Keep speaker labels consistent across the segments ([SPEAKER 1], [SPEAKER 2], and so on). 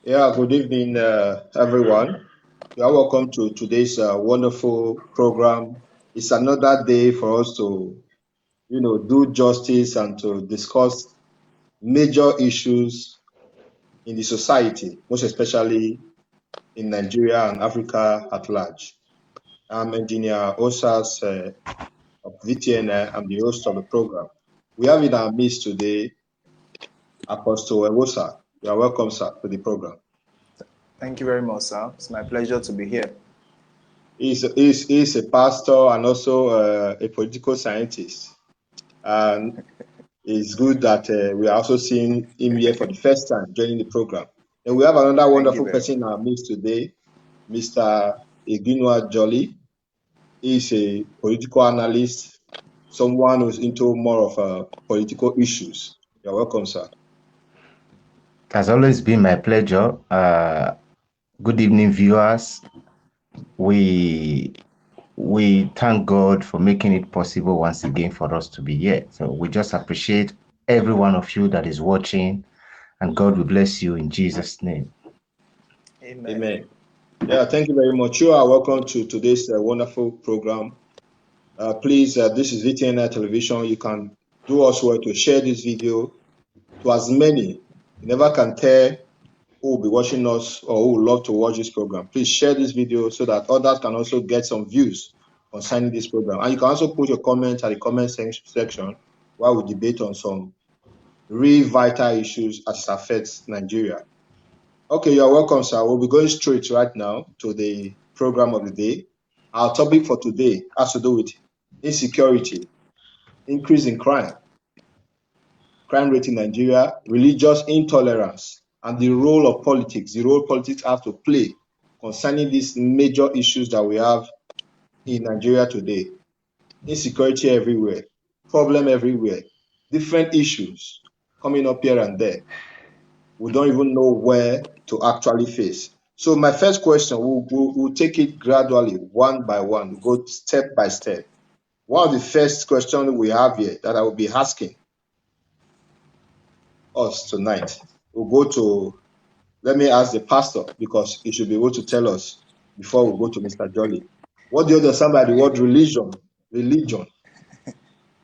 [SPEAKER 1] Yeah, good evening, everyone. You are welcome to today's wonderful program. It's another day for us to, do justice and to discuss major issues in the society, most especially in Nigeria and Africa at large. I'm Engineer Osas of VTN. I'm the host of the program. We have in our midst today Apostle Ewosa. You are welcome, sir, to the program.
[SPEAKER 2] Thank you very much, sir. It's my pleasure to be here.
[SPEAKER 1] He's a pastor and also a political scientist. And it's good that we are also seeing him here for the first time joining the program. And we have another
[SPEAKER 2] Thank you
[SPEAKER 1] wonderful
[SPEAKER 2] very
[SPEAKER 1] person
[SPEAKER 2] much.
[SPEAKER 1] in our midst today, Mr. Iginwa Jolly. He's a political analyst, someone who's into more of political issues. You're welcome, sir.
[SPEAKER 3] It has always been my pleasure. Good evening, viewers. We thank God for making it possible once again for us to be here. So we just appreciate every one of you that is watching, and God will bless you in Jesus' name.
[SPEAKER 2] Amen.
[SPEAKER 1] Amen. Yeah, thank you very much. You are welcome to today's wonderful program. Please, this is VTNI Television. You can do us well to share this video to as many. You never can tell who will be watching us or who would love to watch this program. Please share this video so that others can also get some views concerning this program. And you can also put your comments at the comment section while we debate on some real vital issues as it affects Nigeria. Okay, you're welcome, sir. We'll be going straight right now to the program of the day. Our topic for today has to do with insecurity, increase in crime rate in Nigeria, religious intolerance, and the role of politics, the role politics have to play concerning these major issues that we have in Nigeria today. Insecurity everywhere, problem everywhere, different issues coming up here and there. We don't even know where to actually face. So my first question, we'll take it gradually, one by one, we'll go step by step. One of the first questions we have here that I will be asking us tonight, we'll go to, let me ask the pastor because he should be able to tell us before we go to Mr. Jolly. What do you understand by the word religion? Religion.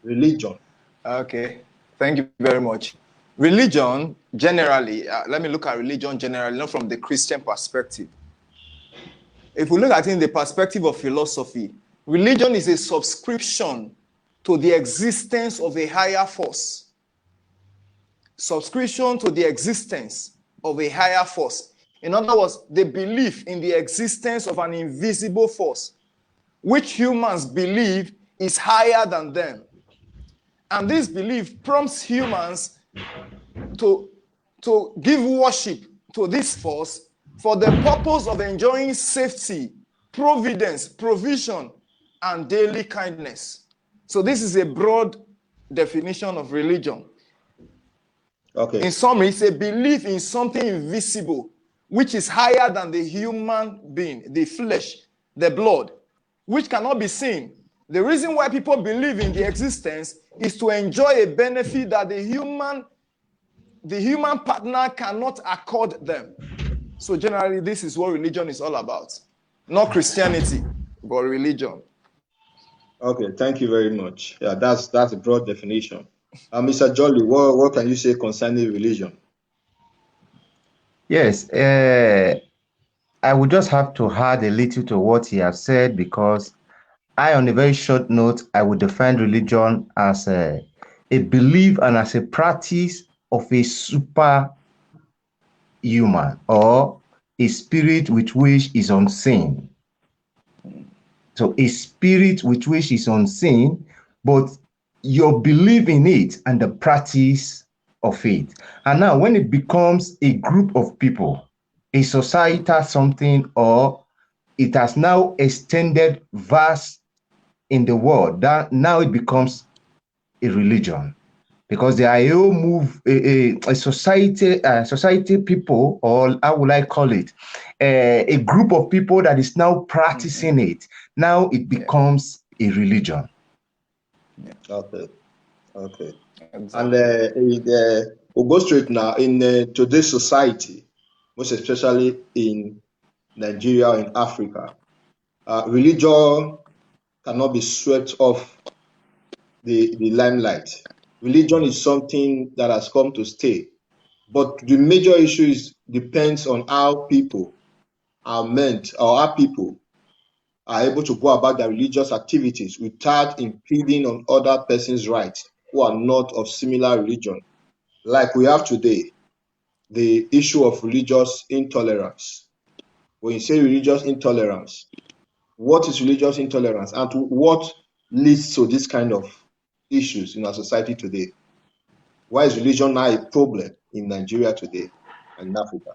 [SPEAKER 1] Religion.
[SPEAKER 2] Okay. Thank you very much. Religion, generally, let me look at religion generally, not from the Christian perspective. If we look at it in the perspective of philosophy, religion is a subscription to the existence of a higher force. Subscription to the existence of a higher force. In other words, the belief in the existence of an invisible force, which humans believe is higher than them. And this belief prompts humans to give worship to this force for the purpose of enjoying safety, providence, provision, and daily kindness. So this is a broad definition of religion.
[SPEAKER 1] Okay.
[SPEAKER 2] In summary, it's a belief in something invisible, which is higher than the human being, the flesh, the blood, which cannot be seen. The reason why people believe in the existence is to enjoy a benefit that the human partner cannot accord them. So generally, this is what religion is all about. Not Christianity, but religion.
[SPEAKER 1] Okay, thank you very much. Yeah, that's a broad definition. Mr. Jolly, what can you say concerning religion?
[SPEAKER 3] Yes, I would just have to add a little to what he has said, because on a very short note, I would define religion as a belief and as a practice of a super human or a spirit which is unseen. So a spirit which is unseen, but your belief in it and the practice of it. And now when it becomes a group of people, a societal something, or it has now extended vast in the world, that now it becomes a religion. Because they are a society people, or how would I call it, a group of people that is now practicing it. Now it becomes a religion.
[SPEAKER 1] Okay.
[SPEAKER 2] Exactly.
[SPEAKER 1] And we'll go straight now. In today's society, most especially in Nigeria or in Africa. Religion cannot be swept off the limelight. Religion is something that has come to stay. But the major issue depends on how people are meant, or how people are able to go about their religious activities without impeding on other persons' rights who are not of similar religion. Like we have today, the issue of religious intolerance. When you say religious intolerance, what is religious intolerance and what leads to this kind of issues in our society today? Why is religion now a problem in Nigeria today and in Africa?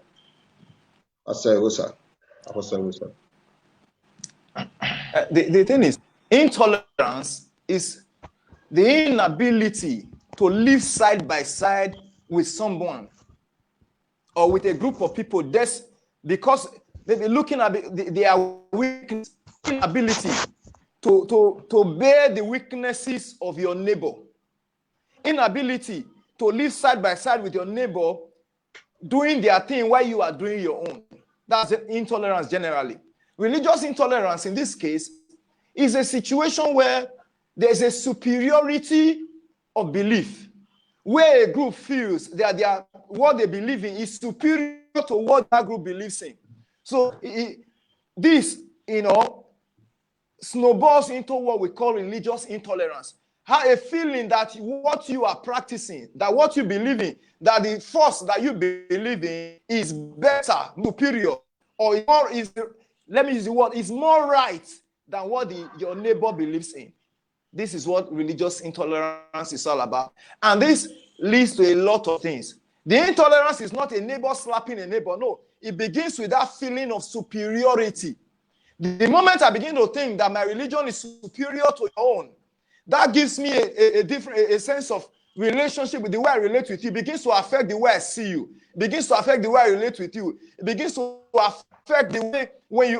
[SPEAKER 2] The thing is, intolerance is the inability to live side by side with someone or with a group of people. That's because they've been looking at their weakness, inability to bear the weaknesses of your neighbor, inability to live side by side with your neighbor, doing their thing while you are doing your own. That's intolerance generally. Religious intolerance in this case is a situation where there's a superiority of belief, where a group feels that what they believe in is superior to what that group believes in. So this, snowballs into what we call religious intolerance. Have a feeling that what you are practicing, that what you believe in, that the force that you believe in is better, superior, or let me use the word, is more right than what your neighbor believes in. This is what religious intolerance is all about. And this leads to a lot of things. The intolerance is not a neighbor slapping a neighbor. No, it begins with that feeling of superiority. The moment I begin to think that my religion is superior to your own, that gives me a sense of relationship with the way I relate with you. It begins to affect the way I see you. It begins to affect the way I relate with you. It begins to affect the way when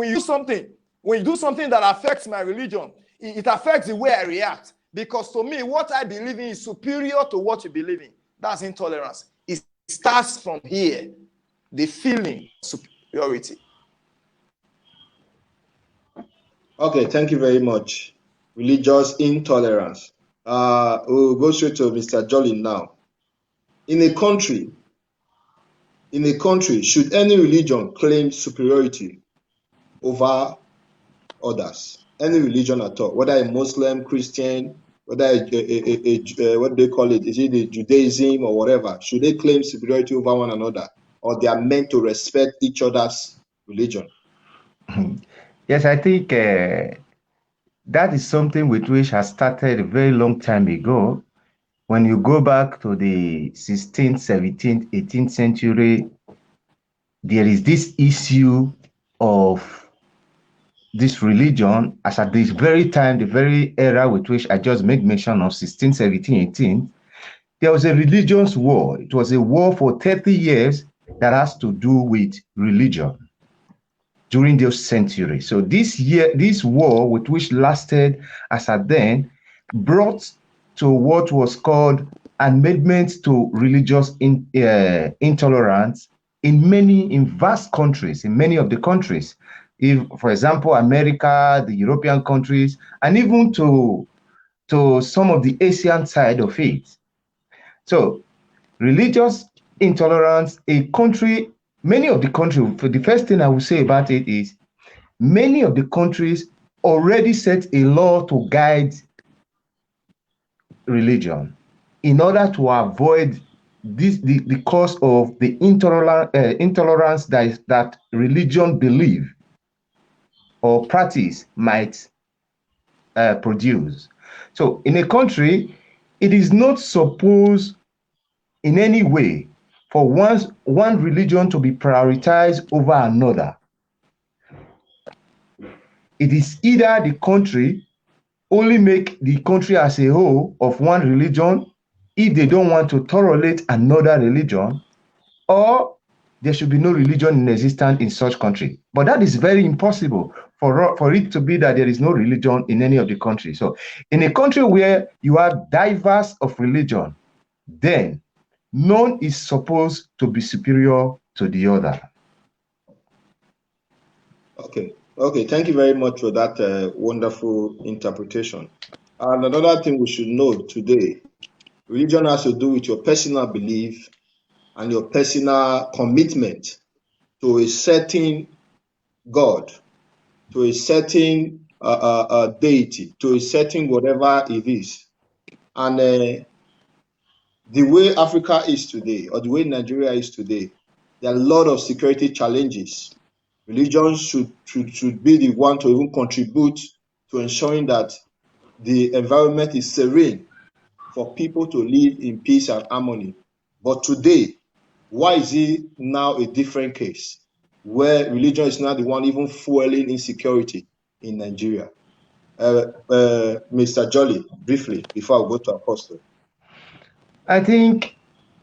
[SPEAKER 2] you do something that affects my religion, it affects the way I react. Because to me, what I believe in is superior to what you believe in. That's intolerance. It starts from here, the feeling of superiority.
[SPEAKER 1] Okay, thank you very much. Religious intolerance. We'll go straight to Mr. Jolly now. In a country, should any religion claim superiority over others? Any religion at all, whether a Muslim, Christian, whether what they call it, is it the Judaism or whatever, should they claim superiority over one another, or they are meant to respect each other's religion?
[SPEAKER 3] Yes, I think that is something with which has started a very long time ago. When you go back to the 16th, 17th, 18th century, there is this issue of this religion, as at this very time, the very era with which I just made mention of, 16, 17, 18, there was a religious war. It was a war for 30 years that has to do with religion during those centuries. So this war, with which lasted as at then, brought to what was called amendments to religious intolerance in vast countries, in many of the countries. If, for example, America, the European countries, and even to some of the Asian side of it. So religious intolerance, many of the countries, the first thing I will say about it is many of the countries already set a law to guide religion in order to avoid the cause of the intolerance that religion belief or practice might produce. So in a country, it is not supposed in any way for one religion to be prioritized over another. It is either the country only make the country as a whole of one religion if they don't want to tolerate another religion, or there should be no religion in existence in such country. But that is very impossible for it to be that there is no religion in any of the countries. So in a country where you have diverse of religion, then none is supposed to be superior to the other.
[SPEAKER 1] Okay. Okay. Thank you very much for that wonderful interpretation. And another thing we should know today, religion has to do with your personal belief and your personal commitment to a certain God, to a certain deity, to a certain whatever it is. And the way Africa is today, or the way Nigeria is today, there are a lot of security challenges. Religion should be the one to even contribute to ensuring that the environment is serene for people to live in peace and harmony. But today, why is it now a different case where religion is now the one even fueling insecurity in Nigeria? Mr. Jolly, briefly, before I go to Apostle.
[SPEAKER 3] I think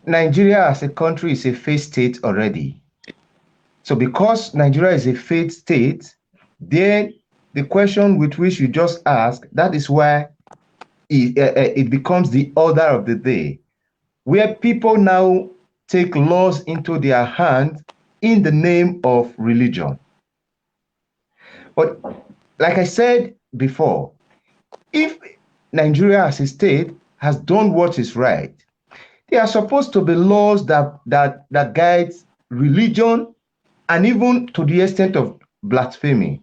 [SPEAKER 3] Nigeria as a country is a faith state already. So because Nigeria is a faith state, then the question with which you just asked, that is why it becomes the order of the day, where people now take laws into their hands in the name of religion. But like I said before, if Nigeria as a state has done what is right, there are supposed to be laws that guide religion, and even to the extent of blasphemy.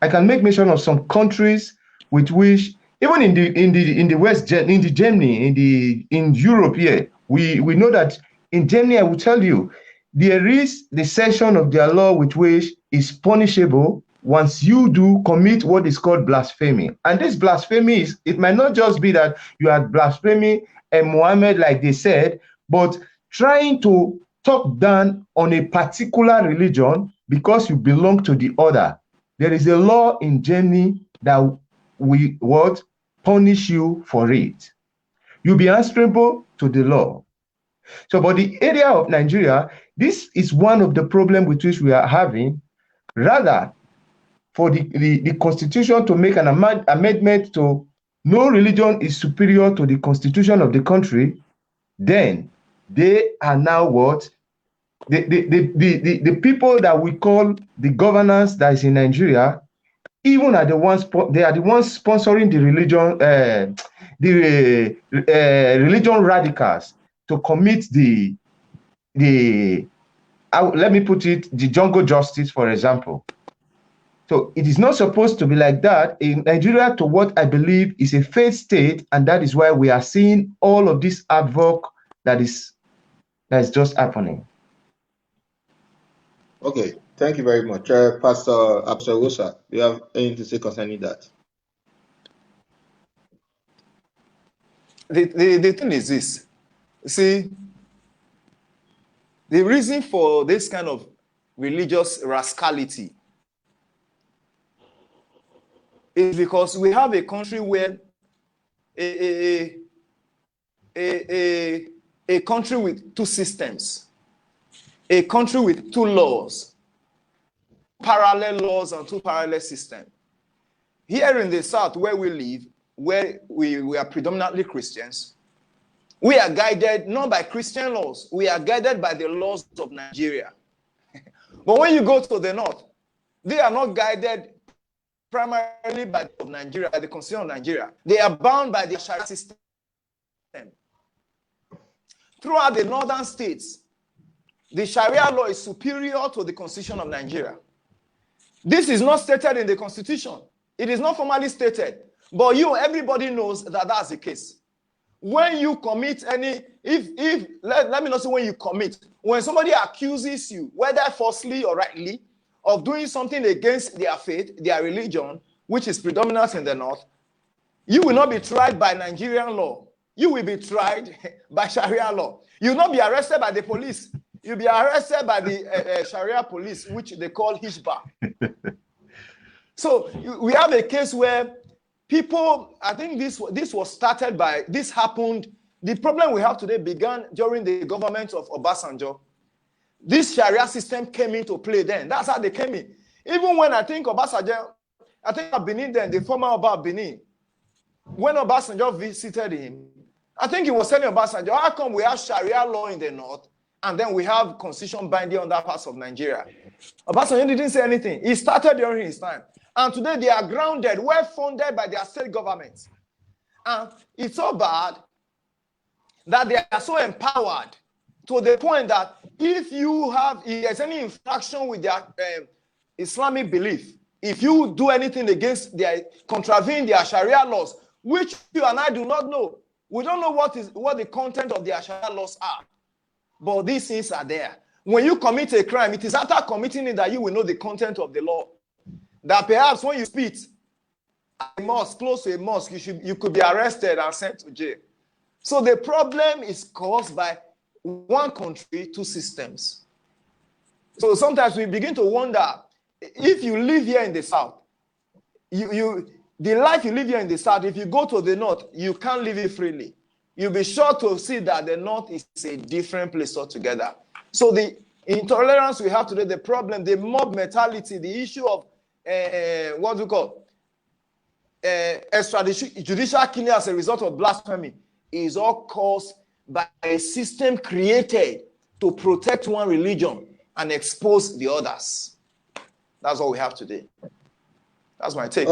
[SPEAKER 3] I can make mention of some countries with which, even in the West, in the Germany, in Europe here, we know that in Germany, I will tell you, there is the section of their law with which is punishable once you do commit what is called blasphemy. And this blasphemy is, it might not just be that you are blaspheming Muhammad, like they said, but trying to talk down on a particular religion because you belong to the other. There is a law in Germany that will punish you for it. You'll be answerable to the law. So, but the area of Nigeria, this is one of the problems with which we are having. Rather, for the constitution to make an amendment to no religion is superior to the constitution of the country, then they are now what? The people that we call the governance that is in Nigeria, even are the ones, they are the ones sponsoring the religion radicals to commit let me put it, the jungle justice, for example. So it is not supposed to be like that in Nigeria, to what I believe is a faith state, and that is why we are seeing all of this havoc that is just happening.
[SPEAKER 1] Okay, thank you very much. Pastor Rosa, do you have anything to say concerning that?
[SPEAKER 2] The thing is this. See, the reason for this kind of religious rascality is because we have a country where a country with two systems, a country with two laws, parallel laws and two parallel systems. Here in the South, where we live, where we are predominantly Christians, we are guided not by Christian laws, we are guided by the laws of Nigeria. But when you go to the North, they are not guided primarily by Nigeria, by the Constitution of Nigeria. They are bound by the Sharia system. Throughout the northern states, the Sharia law is superior to the Constitution of Nigeria. This is not stated in the Constitution. It is not formally stated. But everybody knows that that's the case. When you commit any, let me not say when you commit, when somebody accuses you, whether falsely or rightly, of doing something against their faith, their religion, which is predominant in the North, you will not be tried by Nigerian law. You will be tried by Sharia law. You will not be arrested by the police. You'll be arrested by the Sharia police, which they call Hishba. So we have a case where people, I think this was started by, this happened, the problem we have today began during the government of Obasanjo. This Sharia system came into play then. That's how they came in. Even when I think Obasanjo, I think Benin then, the former Oba Benin, when Obasanjo visited him, I think he was telling Obasanjo, how come we have Sharia law in the North, And then we have constitution binding on that parts of Nigeria. Obasanjo didn't say anything. He started during his time. And today they are grounded, well funded by their state governments. And it's so bad that they are so empowered to the point that if there's any infraction with their Islamic belief, if you do anything against contravene their Sharia laws, which you and I do not know, we don't know what the content of their Sharia laws are, but these things are there. When you commit a crime, it is after committing it that you will know the content of the law. That perhaps when you spit at a mosque, close to a mosque, you could be arrested and sent to jail. So the problem is caused by one country, two systems. So sometimes we begin to wonder, if you live here in the South, the life you live here in the South, if you go to the North, you can't live it freely. You'll be sure to see that the North is a different place altogether. So the intolerance we have today, the problem, the mob mentality, the issue of what do you call extrajudicial killing as a result of blasphemy is all caused by a system created to protect one religion and expose the others. That's what we have today. That's my take.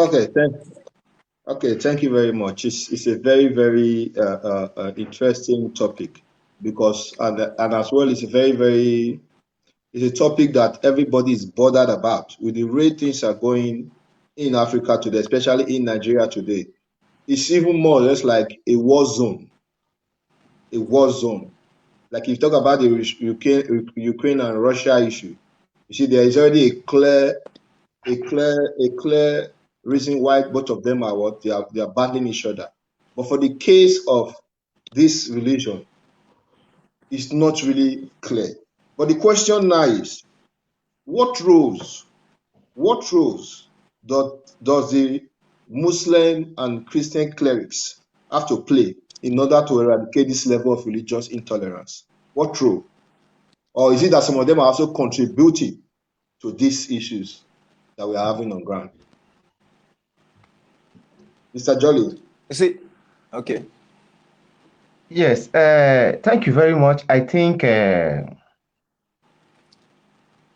[SPEAKER 1] Okay, thank you very much. It's a very, very interesting topic, because and as well it's a topic that everybody is bothered about with the way things are going in Africa today, especially in Nigeria today. It's even more or less like a war zone. A war zone. Like if you talk about the Ukraine and Russia issue, you see there is already a clear reason why both of them they are battling each other. But for the case of this religion, it's not really clear. But the question now is, what roles does the Muslim and Christian clerics have to play in order to eradicate this level of religious intolerance? What role? Or is it that some of them are also contributing to these issues that we are having on ground? Mr. Jolly.
[SPEAKER 2] Is it? Okay.
[SPEAKER 3] Yes, thank you very much. I think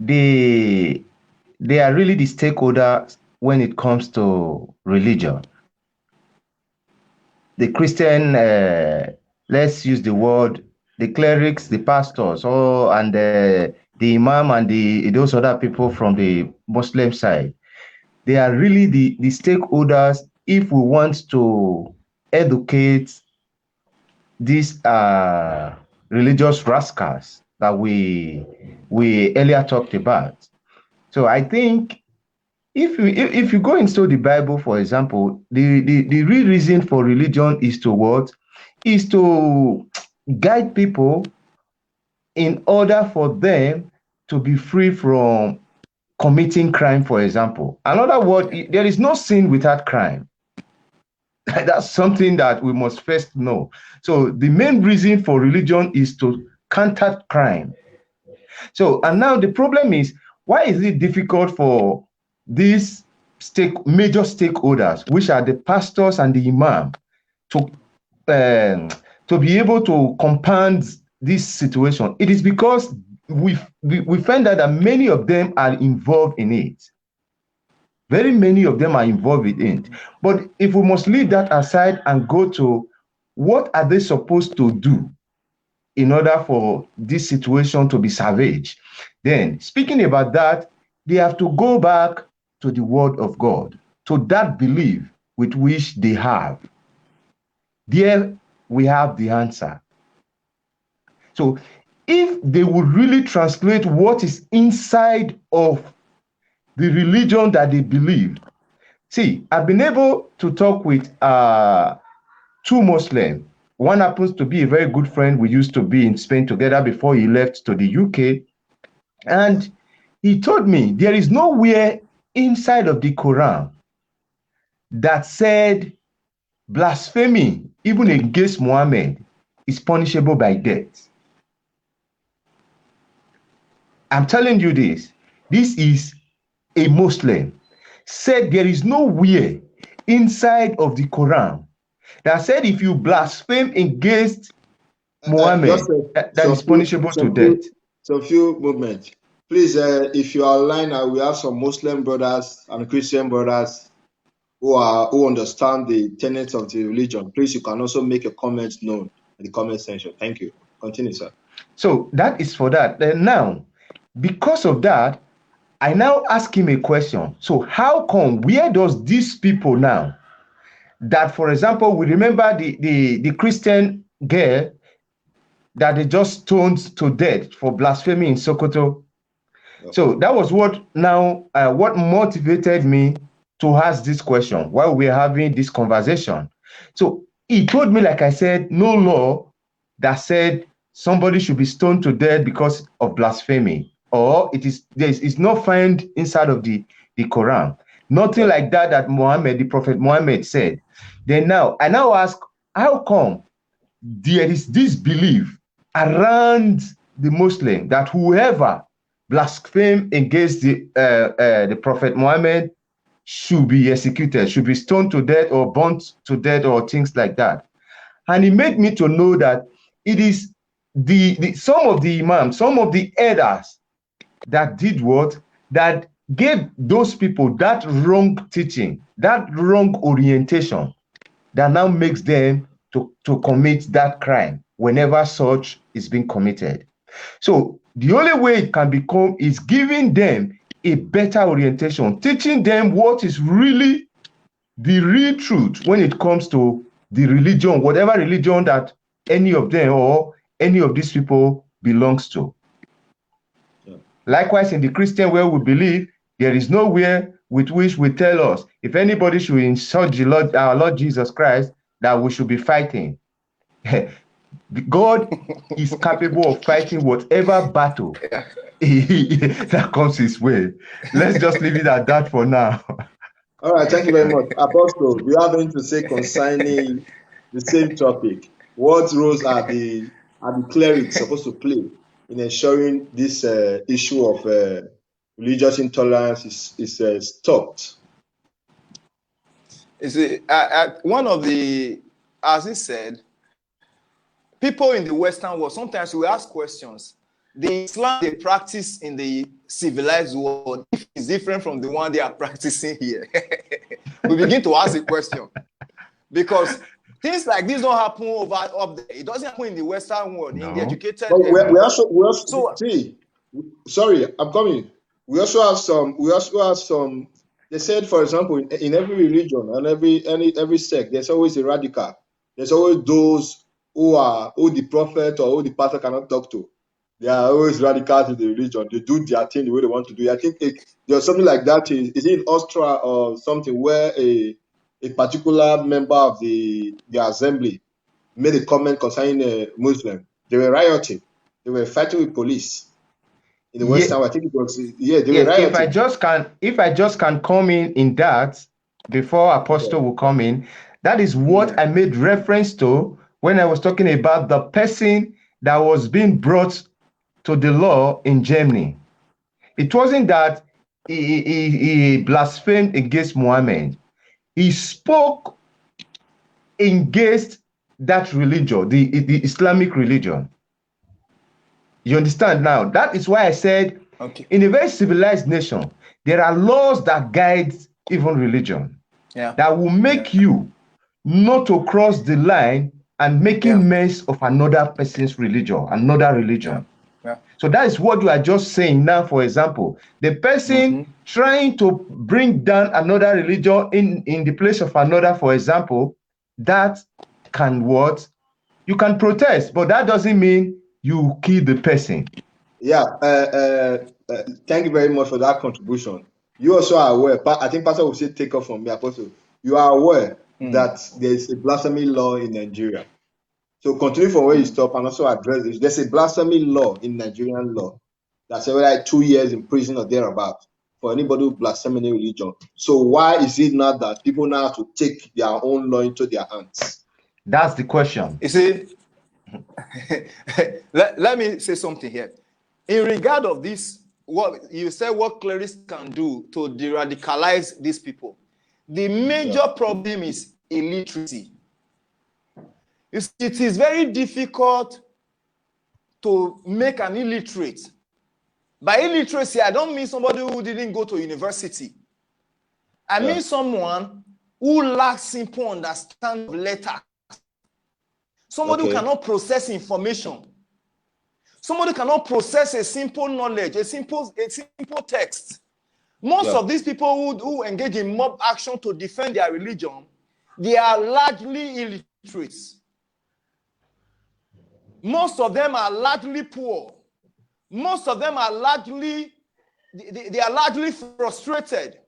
[SPEAKER 3] they are really the stakeholders when it comes to religion. The Christian, let's use the word, the clerics, the pastors, and the imam and those other people from the Muslim side. They are really the stakeholders if we want to educate these religious rascals that we earlier talked about. So I think if you go into the Bible, for example, the real reason for religion is to what? Is to guide people in order for them to be free from committing crime, for example. Another word, there is no sin without crime. That's something that we must first know. So the main reason for religion is to counter crime. So, and now the problem is, why is it difficult for these major stakeholders, which are the pastors and the imam, to be able to compound this situation? It is because we find out that many of them are involved in it. Very many of them are involved in it. But if we must leave that aside and go to what are they supposed to do in order for this situation to be savage, then speaking about that, they have to go back to the word of God, to that belief with which they have. There we have the answer. So if they would really translate what is inside of the religion that they believe. See, I've been able to talk with two Muslims. One happens to be a very good friend. We used to be in Spain together before he left to the UK. And he told me there is nowhere inside of the Quran that said blasphemy, even against Muhammad, is punishable by death. I'm telling you this. This is a Muslim. Said there is nowhere inside of the Quran that said if you blaspheme against Muhammad
[SPEAKER 1] Just
[SPEAKER 3] that is punishable to death.
[SPEAKER 1] some few movements. Please, if you are online, we have some Muslim brothers and Christian brothers who understand the tenets of the religion. Please, you can also make your comments known in the comment section. Thank you. Continue, sir.
[SPEAKER 3] So that is for that. Now, because of that, I now ask him a question. So how come, where does these people now, that, for example, we remember the Christian girl that they just stoned to death for blasphemy in Sokoto.
[SPEAKER 1] Yep.
[SPEAKER 3] So that was what motivated me to ask this question while we're having this conversation. So he told me, like I said, no law that said somebody should be stoned to death because of blasphemy, or it's not found inside of the Quran. Nothing like that the Prophet Muhammad said. Then now, I now ask, how come there is this belief around the Muslim that whoever blaspheme against the Prophet Muhammad should be executed, should be stoned to death or burnt to death or things like that? And it made me to know that it is some of the imams, some of the elders that did what? That gave those people that wrong teaching, that wrong orientation, that now makes them to commit that crime whenever such is being committed. So the only way it can become is giving them a better orientation, teaching them what is really the real truth when it comes to the religion, whatever religion that any of them or any of these people belongs to. Yeah. Likewise, in the Christian way, we believe there is nowhere with which we tell us if anybody should insult our Lord Jesus Christ, that we should be fighting. God is capable of fighting whatever battle that comes his way. Let's just leave it at that for now.
[SPEAKER 1] All right, thank you very much. Apostle, do you have anything to say concerning the same topic? What roles are the clerics supposed to play in ensuring this issue of religious intolerance is stopped?
[SPEAKER 2] You see, one of the, as he said, people in the Western world, sometimes we ask questions. The Islam they practice in the civilized world is different from the one they are practicing here. We begin to ask the question. Because things like this don't happen up there. It doesn't happen in the Western world, in the educated
[SPEAKER 1] area. We also see, sorry, I'm coming. We also have some, they said, for example, in every religion and every sect, there's always a radical. There's always those who the prophet or who the pastor cannot talk to. They are always radicals in the religion. They do their thing the way they want to do it. I think there's something like that. Is it in Austria or something where a particular member of the assembly made a comment concerning a Muslim? They were rioting. They were fighting with police. In the Western, I think it was, they were rioting.
[SPEAKER 3] If I just can come in that before Apostle will come in, that is what I made reference to when I was talking about the person that was being brought to the law in Germany. It wasn't that he blasphemed against Muhammad. He spoke against that religion, the Islamic religion. You understand now? That is why I said, in a very civilized nation, there are laws that guide even religion, that will make you not to cross the line and making mess of another person's religion, another religion. So that is what you are just saying now. For example, the person trying to bring down another religion in the place of another, for example, that can what? You can protest, but that doesn't mean you kill the person.
[SPEAKER 1] Yeah, thank you very much for that contribution. You also are aware, I think Pastor will say take off from me, Apostle. You are aware that there is a blasphemy law in Nigeria. So continue from where you stop and also address this. There's a blasphemy law in Nigerian law that's like 2 years in prison or thereabouts for anybody who blasphemes any religion. So why is it not that people now have to take their own law into their hands?
[SPEAKER 3] That's the question.
[SPEAKER 2] You see, let me say something here. In regard of this, what you said, what clerics can do to de-radicalize these people. The major problem is illiteracy. It is very difficult to make an illiterate. By illiteracy, I don't mean somebody who didn't go to university. I mean someone who lacks simple understanding of letters. Somebody who cannot process information. Somebody cannot process a simple knowledge, a simple text. Most of these people who engage in mob action to defend their religion, they are largely illiterates. Most of them are largely poor. Most of them are largely, they are largely frustrated.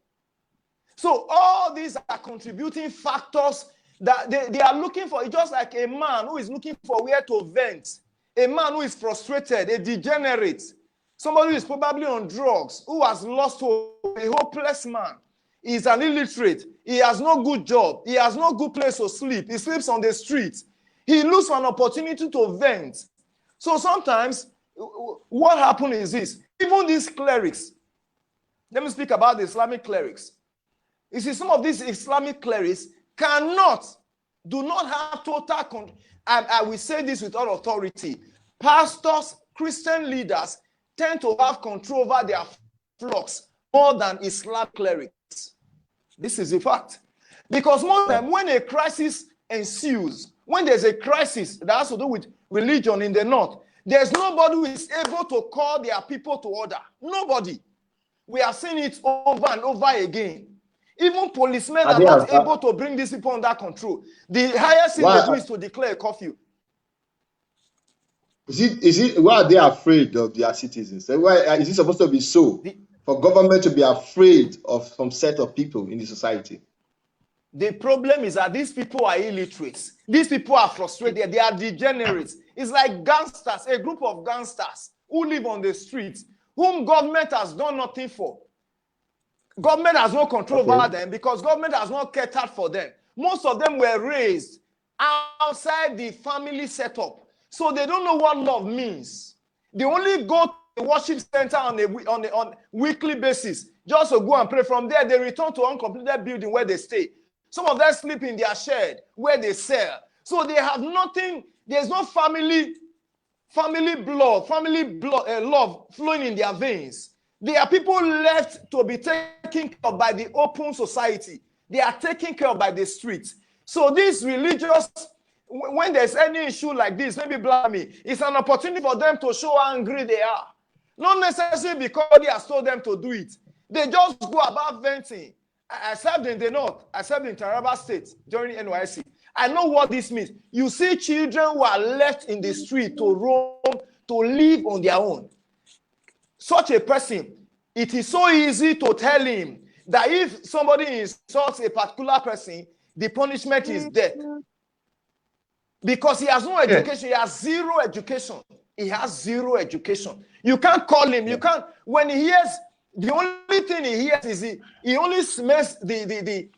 [SPEAKER 2] So all these are contributing factors that they are looking for. It's just like a man who is looking for where to vent. A man who is frustrated, a degenerate, somebody who is probably on drugs, who has lost hope, a hopeless man. He is an illiterate. He has no good job. He has no good place to sleep. He sleeps on the street. He looks for an opportunity to vent. So sometimes what happens is this. Even these clerics, let me speak about the Islamic clerics. You see, some of these Islamic clerics do not have total control. I will say this with all authority. Pastors, Christian leaders tend to have control over their flocks more than Islamic clerics. This is a fact. Because most of the time, when a crisis ensues, when there's a crisis that has to do with religion in the north, there's nobody who is able to call their people to order. Nobody. We have seen it over and over again. Even policemen are not able to bring these people under control. The highest thing they do is to declare a curfew.
[SPEAKER 1] Why are they afraid of their citizens? Why is it supposed to be so? For government to be afraid of some set of people in the society?
[SPEAKER 2] The problem is that these people are illiterates. These people are frustrated. They are degenerates. It's like gangsters, a group of gangsters who live on the streets, whom government has done nothing for. Government has no control over them because government has not catered for them. Most of them were raised outside the family setup. So they don't know what love means. They only go to the worship center on a weekly basis just to go and pray. From there, they return to uncompleted building where they stay. Some of them sleep in their shed where they sell. So they have nothing. There's no family love flowing in their veins. There are people left to be taken care of by the open society. They are taken care of by the streets. So these religious, when there's any issue like this, maybe blaming, it's an opportunity for them to show how angry they are. Not necessarily because they has told them to do it. They just go about venting. I served in the north. I served in Taraba State during NYC. I know what this means. You see children who are left in the street to roam, to live on their own. Such a person, it is so easy to tell him that if somebody insults a particular person, the punishment is death. Because he has no education, he has zero education. He has zero education. You can't call him, you can't, when he hears, the only thing he hears is he only smells the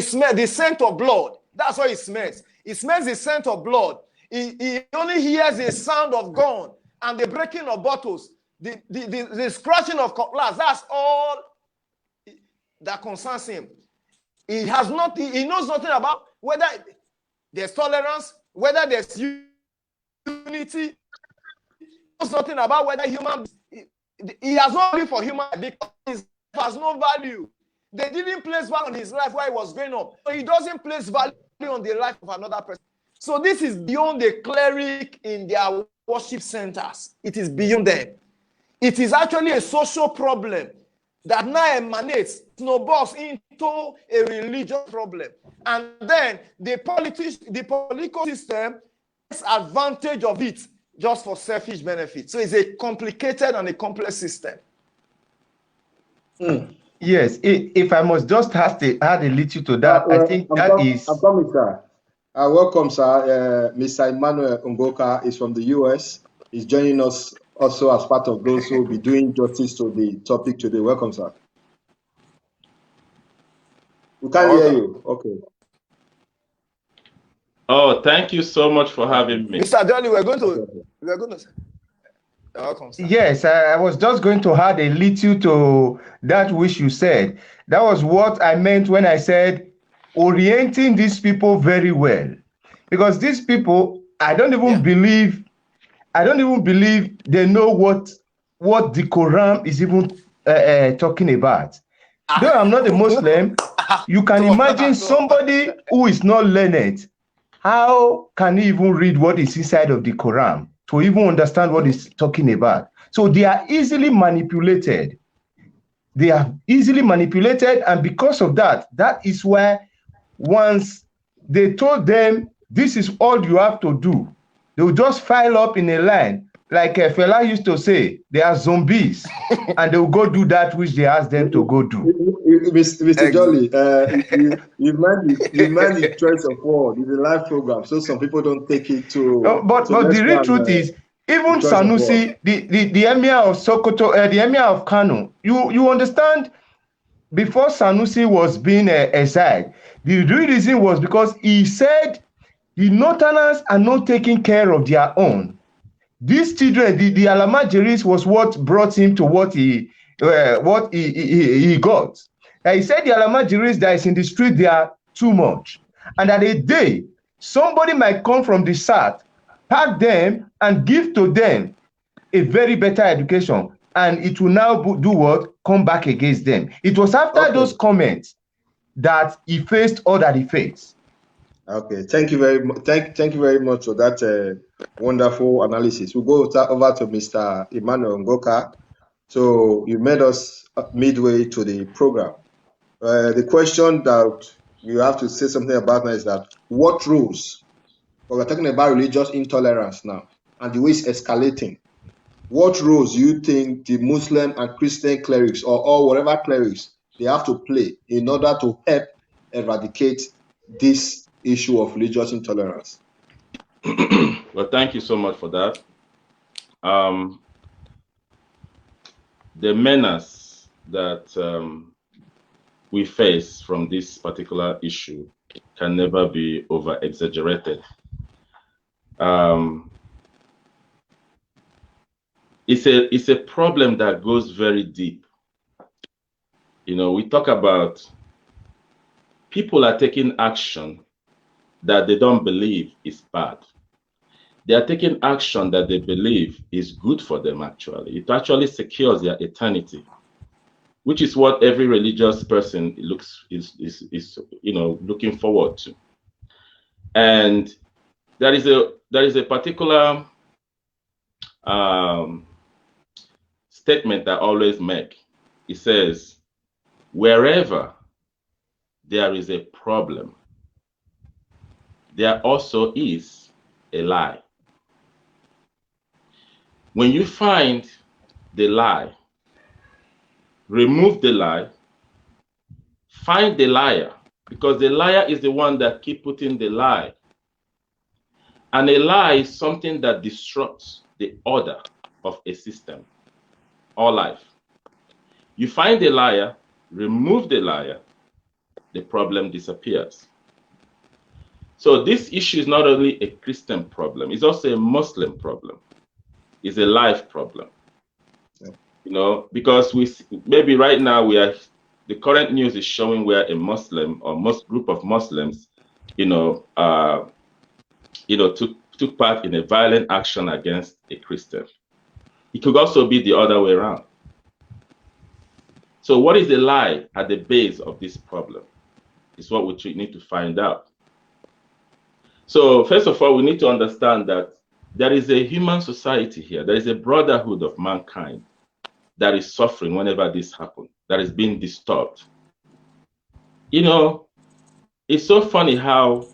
[SPEAKER 2] smell, the scent of blood. That's what he smells. He smells the scent of blood. He only hears the sound of gun and the breaking of bottles, the scratching of cutlass. That's all that concerns him. He knows nothing about whether there's tolerance, whether there's unity. He knows nothing about whether he has no value for human because he has no value. They didn't place value on his life while he was growing up. So he doesn't place value on the life of another person. So this is beyond the cleric in their worship centers. It is beyond them. It is actually a social problem that now emanates, snowballs into a religious problem. And then the political system takes advantage of it just for selfish benefit. So it's a complicated and a complex system.
[SPEAKER 3] Yes, if I must just add a little to that, I think
[SPEAKER 1] I'm coming, sir. Welcome, sir. Mr. Emmanuel Ngoka is from the US. He's joining us also as part of those who will be doing justice to the topic today. Welcome, sir. We can't hear you. Okay.
[SPEAKER 4] Oh, thank you so much for having me.
[SPEAKER 2] Mr. Dolly, we're going to welcome, sir.
[SPEAKER 3] Yes, I was just going to add a little to that which you said. That was what I meant when I said orienting these people very well. Because these people, I don't even believe I don't even believe they know what the Quran is even talking about. Though I'm not a Muslim, you can imagine somebody who is not learned. How can he even read what is inside of the Quran to even understand what it's talking about? So they are easily manipulated. They are easily manipulated, and because of that, that is where once they told them this is all you have to do, they will just file up in a line. Like Fela used to say, they are zombies, and they will go do that which they ask them to go do.
[SPEAKER 1] Mr. Jolly, you mind the choice of word. It's a live program, so some people don't take it to.
[SPEAKER 3] But
[SPEAKER 1] So
[SPEAKER 3] the
[SPEAKER 1] next
[SPEAKER 3] real
[SPEAKER 1] time,
[SPEAKER 3] truth is, even
[SPEAKER 1] the choice of word.
[SPEAKER 3] Sanusi, the emir of Sokoto, the emir of Kano, you understand, before Sanusi was being exiled, the real reason was because he said the Northerners are not taking care of their own. These children, the Alamajiris, was what brought him to what he got. He said the Alamajiris that is in the street, they are too much. And that a day, somebody might come from the south, pack them and give to them a very better education. And it will now do what? Come back against them. It was after those comments that he faced all that he faced.
[SPEAKER 1] Okay, thank you very much. Thank you very much for that wonderful analysis. We'll go over to Mr. Emmanuel Ngoka. So you made us midway to the program. The question that you have to say something about now is that what rules? Well, we're talking about religious intolerance now, and the way it's escalating. What roles do you think the Muslim and Christian clerics or whatever clerics they have to play in order to help eradicate this issue of religious intolerance?
[SPEAKER 4] Well, thank you so much for that. The menace that we face from this particular issue can never be over-exaggerated. It's a problem that goes very deep. You know, we talk about people are taking action that they don't believe is bad. They are taking action that they believe is good for them, actually. It actually secures their eternity, which is what every religious person is looking forward to. And there is a particular statement I always make. It says, wherever there is a problem, there also is a lie. When you find the lie, remove the lie, find the liar, because the liar is the one that keeps putting the lie. And a lie is something that disrupts the order of a system or life. You find the liar, remove the liar, the problem disappears. So this issue is not only a Christian problem, it's also a Muslim problem. It's a life problem. Yeah. You know, because maybe right now the current news is showing where a Muslim or group of Muslims, took part in a violent action against a Christian. It could also be the other way around. So what is the lie at the base of this problem is what we need to find out. So first of all, we need to understand that there is a human society here. There is a brotherhood of mankind that is suffering whenever this happens, that is being disturbed. You know, it's so funny how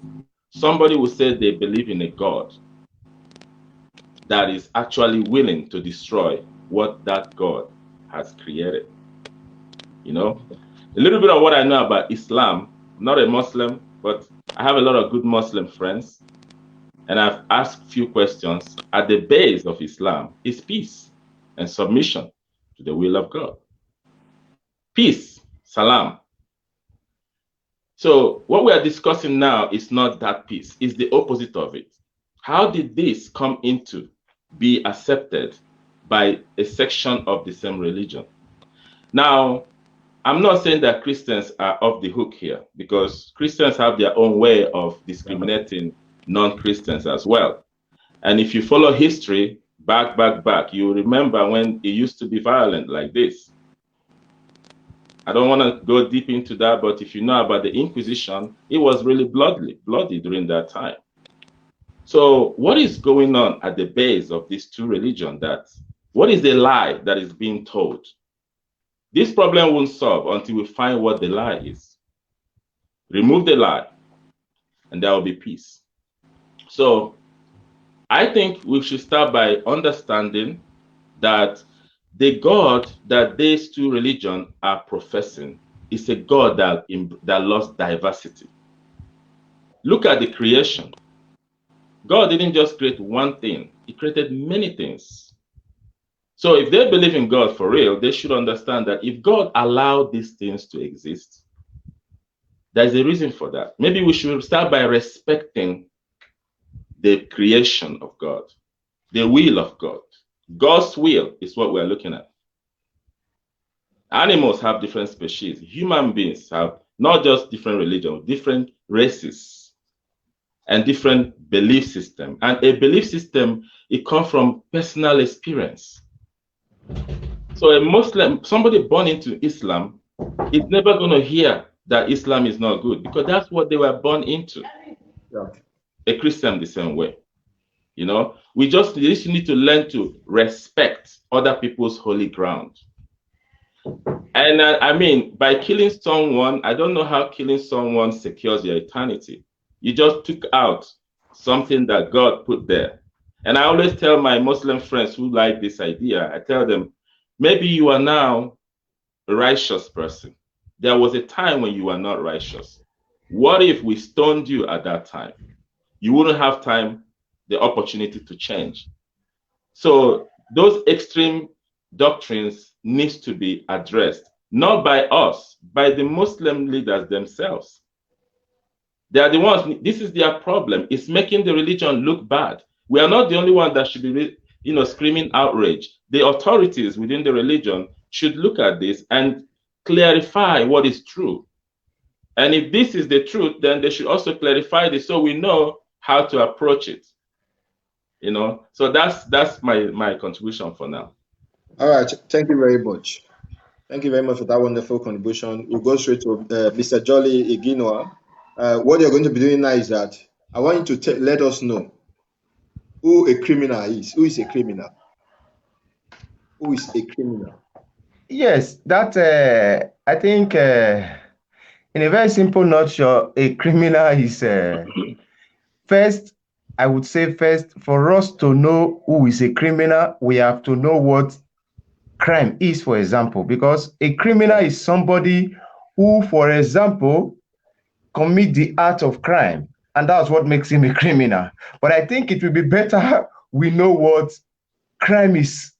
[SPEAKER 4] somebody will say they believe in a God that is actually willing to destroy what that God has created. You know, a little bit of what I know about Islam, I'm not a Muslim, but I have a lot of good Muslim friends. And I've asked a few questions. At the base of Islam is peace and submission to the will of God. Peace, salam. So what we are discussing now is not that peace, it's the opposite of it. How did this come into be accepted by a section of the same religion? Now, I'm not saying that Christians are off the hook here, because Christians have their own way of discriminating non-Christians as well. And if you follow history, back. You remember when it used to be violent like this. I don't want to go deep into that, but if you know about the Inquisition, it was really bloody during that time. So what is going on at the base of these two religions? What is the lie that is being told? This problem won't solve until we find what the lie is. Remove the lie, and there will be peace. So I think we should start by understanding that the God that these two religions are professing is a God that loves diversity. Look at the creation. God didn't just create one thing, he created many things. So if they believe in God for real, they should understand that if God allowed these things to exist, there's a reason for that. Maybe we should start by respecting the creation of God, the will of God. God's will is what we're looking at. Animals have different species. Human beings have not just different religions, different races and different belief system. And a belief system, it comes from personal experience. So a Muslim, somebody born into Islam, is never going to hear that Islam is not good because that's what they were born into.
[SPEAKER 1] Yeah.
[SPEAKER 4] A Christian the same way. You know, we just need to learn to respect other people's holy ground. And I mean, by killing someone, I don't know how killing someone secures your eternity. You just took out something that God put there. And I always tell my Muslim friends who like this idea, I tell them, maybe you are now a righteous person. There was a time when you were not righteous. What if we stoned you at that time? You wouldn't have the opportunity to change. So those extreme doctrines needs to be addressed, not by us, by the Muslim leaders themselves. They are the ones, this is their problem. It's making the religion look bad. We are not the only one that should be, screaming outrage. The authorities within the religion should look at this and clarify what is true. And if this is the truth, then they should also clarify this so we know how to approach it. So that's my contribution for now.
[SPEAKER 1] All right. Thank you very much. Thank you very much for that wonderful contribution. We'll go straight to Mr. Jolly Iginoa. What you're going to be doing now is that I want you to let us know who a criminal is. Who is a criminal? Who is a criminal?
[SPEAKER 3] Yes, that I think in a very simple nutshell, a criminal is first, I would say first, for us to know who is a criminal, we have to know what crime is, for example, because a criminal is somebody who, for example, commit the act of crime, and that's what makes him a criminal. But I think it will be better we know what crime is,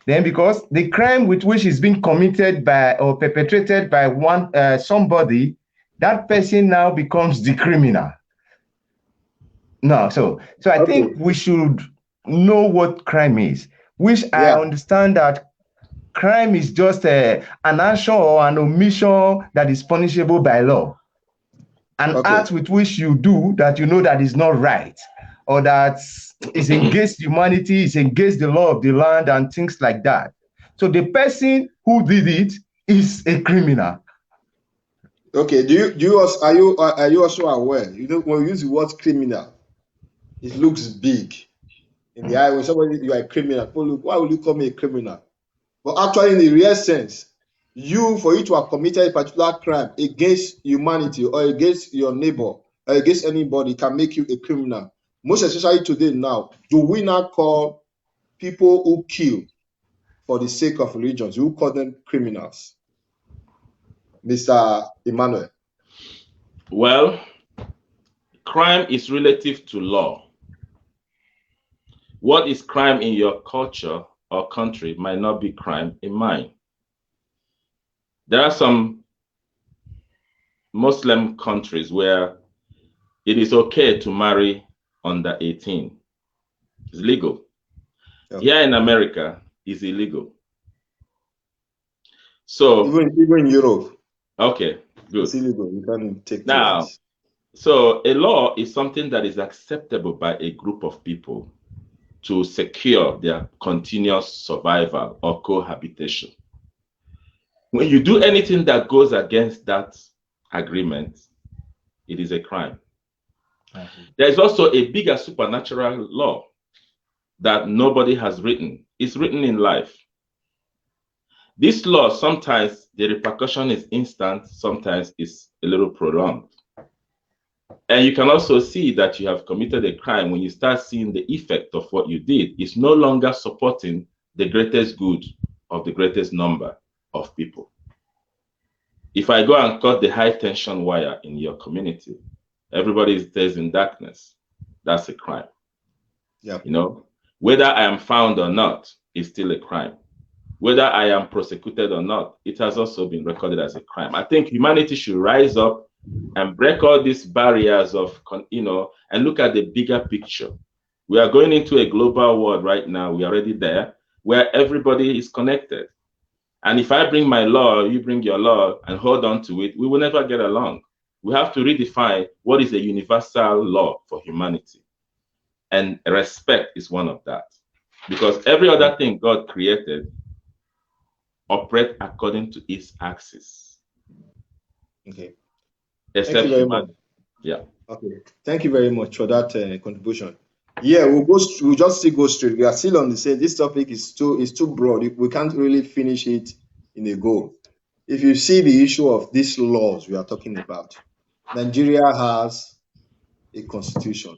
[SPEAKER 3] then, because the crime with which is being committed by or perpetrated by somebody, that person now becomes the criminal. No, so I think we should know what crime is, which I understand that crime is just an action or an omission that is punishable by law. An act with which you do that you know that is not right, or that is against humanity, is against the law of the land and things like that. So the person who did it is a criminal.
[SPEAKER 1] Okay. Are you also aware? When we use the word criminal, it looks big in the eye. When somebody you are a criminal, people look, why will you call me a criminal? But actually, in the real sense, for you to have committed a particular crime against humanity or against your neighbor or against anybody can make you a criminal. Most especially today now, do we not call people who kill for the sake of religions, who call them criminals? Mr. Emmanuel.
[SPEAKER 4] Well, crime is relative to law. What is crime in your culture or country might not be crime in mine. There are some Muslim countries where it is okay to marry under 18. It's legal. Okay. Here in America, it's illegal. So
[SPEAKER 1] even in Europe.
[SPEAKER 4] Okay, good.
[SPEAKER 1] It's illegal. You can't take
[SPEAKER 4] now. So a law is something that is acceptable by a group of people. to secure their continuous survival or cohabitation. When you do anything that goes against that agreement, it is a crime. There is also a bigger supernatural law that nobody has written. It's written in life. This law, sometimes the repercussion is instant, sometimes it's a little prolonged. And you can also see that you have committed a crime when you start seeing the effect of what you did. It's no longer supporting the greatest good of the greatest number of people. If I go and cut the high tension wire in your community, everybody stays in darkness. That's a crime.
[SPEAKER 1] Yeah.
[SPEAKER 4] You know, whether I am found or not is still a crime. Whether I am prosecuted or not, it has also been recorded as a crime. I think humanity should rise up and break all these barriers of, and look at the bigger picture. We are going into a global world right now. We are already there, where everybody is connected. And if I bring my law, you bring your law, and hold on to it, we will never get along. We have to redefine what is a universal law for humanity. And respect is one of that. Because every other thing God created operate according to its axis.
[SPEAKER 1] Okay.
[SPEAKER 4] Except humanity. Yeah.
[SPEAKER 1] Okay. Thank you very much for that contribution. Yeah, we'll just still go straight. We are still on the same. This topic is too broad. We can't really finish it in a go. If you see the issue of these laws we are talking about, Nigeria has a constitution.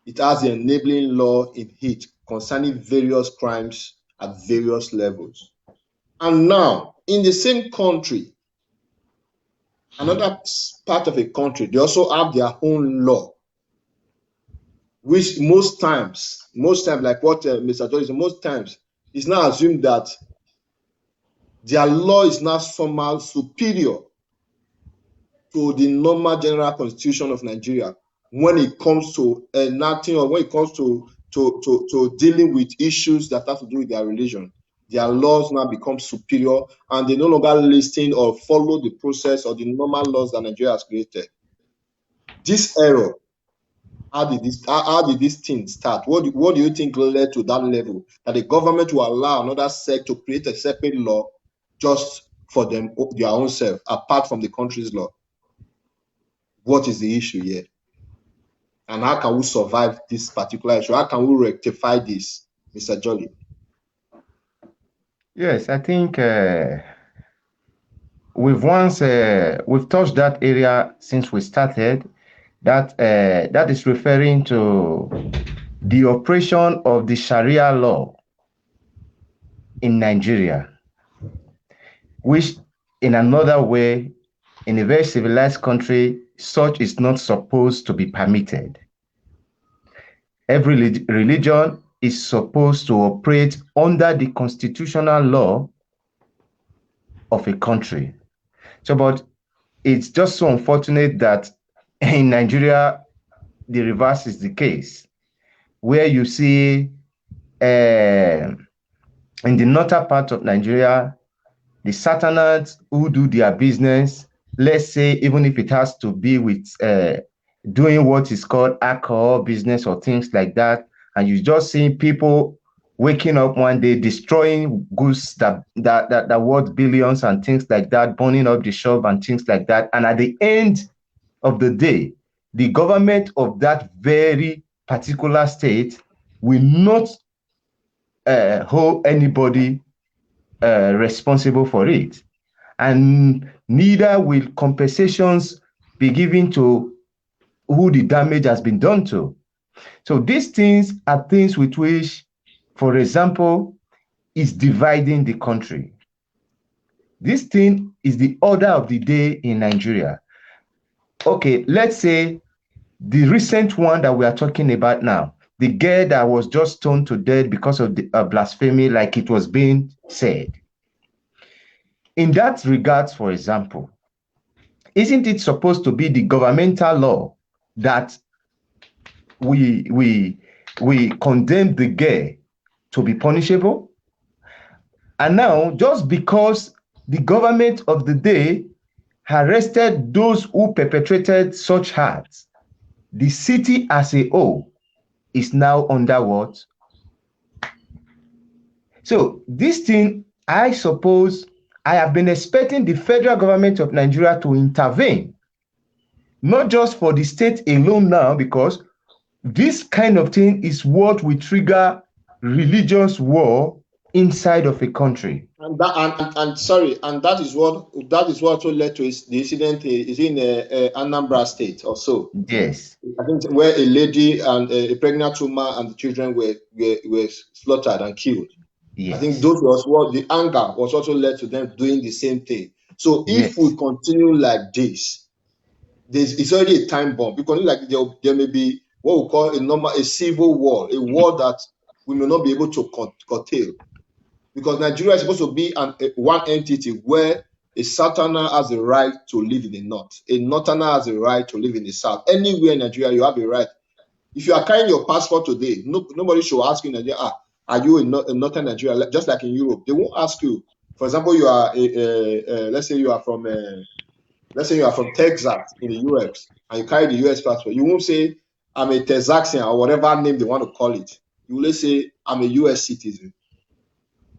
[SPEAKER 1] It has the enabling law in it concerning various crimes at various levels. And now, in the same country, another part of a country, they also have their own law, which most times, like what Mr. Joyce said, most times, it's now assumed that their law is now somehow superior to the normal general constitution of Nigeria when it comes to enacting or when it comes to dealing with issues that have to do with their religion. Their laws now become superior and they no longer listen or follow the process or the normal laws that Nigeria has created. This error, how did this thing start? What do you think led to that level? That the government will allow another sect to create a separate law just for them, their own self, apart from the country's law? What is the issue here? And how can we survive this particular issue? How can we rectify this, Mr. Jolly?
[SPEAKER 3] Yes, I think we've touched that area since we started. That is referring to the operation of the Sharia law in Nigeria, which in another way, in a very civilized country, such is not supposed to be permitted. Every religion is supposed to operate under the constitutional law of a country. So, but it's just so unfortunate that in Nigeria, the reverse is the case, where you see in the northern part of Nigeria, the Satanists who do their business, let's say, even if it has to be with doing what is called alcohol business or things like that, and you just see people waking up one day, destroying goods that worth billions and things like that, burning up the shop and things like that. And at the end of the day, the government of that very particular state will not hold anybody responsible for it. And neither will compensations be given to who the damage has been done to. So these things are things with which, for example, is dividing the country. This thing is the order of the day in Nigeria. Okay, let's say the recent one that we are talking about now, the girl that was just stoned to death because of the blasphemy, like it was being said. In that regard, for example, isn't it supposed to be the governmental law that we condemn the girl to be punishable? And now, just because the government of the day arrested those who perpetrated such acts, the city as a whole is now under what? So this thing, I suppose, I have been expecting the federal government of Nigeria to intervene, not just for the state alone now, because this kind of thing is what will trigger religious war inside of a country.
[SPEAKER 1] And that is what also led to the incident is in Anambra State or so.
[SPEAKER 3] Yes.
[SPEAKER 1] I think where a lady and a pregnant woman and the children were slaughtered and killed.
[SPEAKER 3] Yes.
[SPEAKER 1] I think those was what the anger was also led to them doing the same thing. So if we continue like this, it's already a time bomb. Because like there may be what we call a civil war, a war that we may not be able to curtail. Because Nigeria is supposed to be one entity where a Southerner has a right to live in the north, a Northerner has a right to live in the south. Anywhere in Nigeria, you have a right. If you are carrying your passport today, nobody should ask you in Nigeria, are you in Northern Nigeria? Just like in Europe, they won't ask you. For example, you are let's say you are from Texas in the US and you carry the US passport. You won't say I'm a Texaxian or whatever name they want to call it. You will say I'm a US citizen.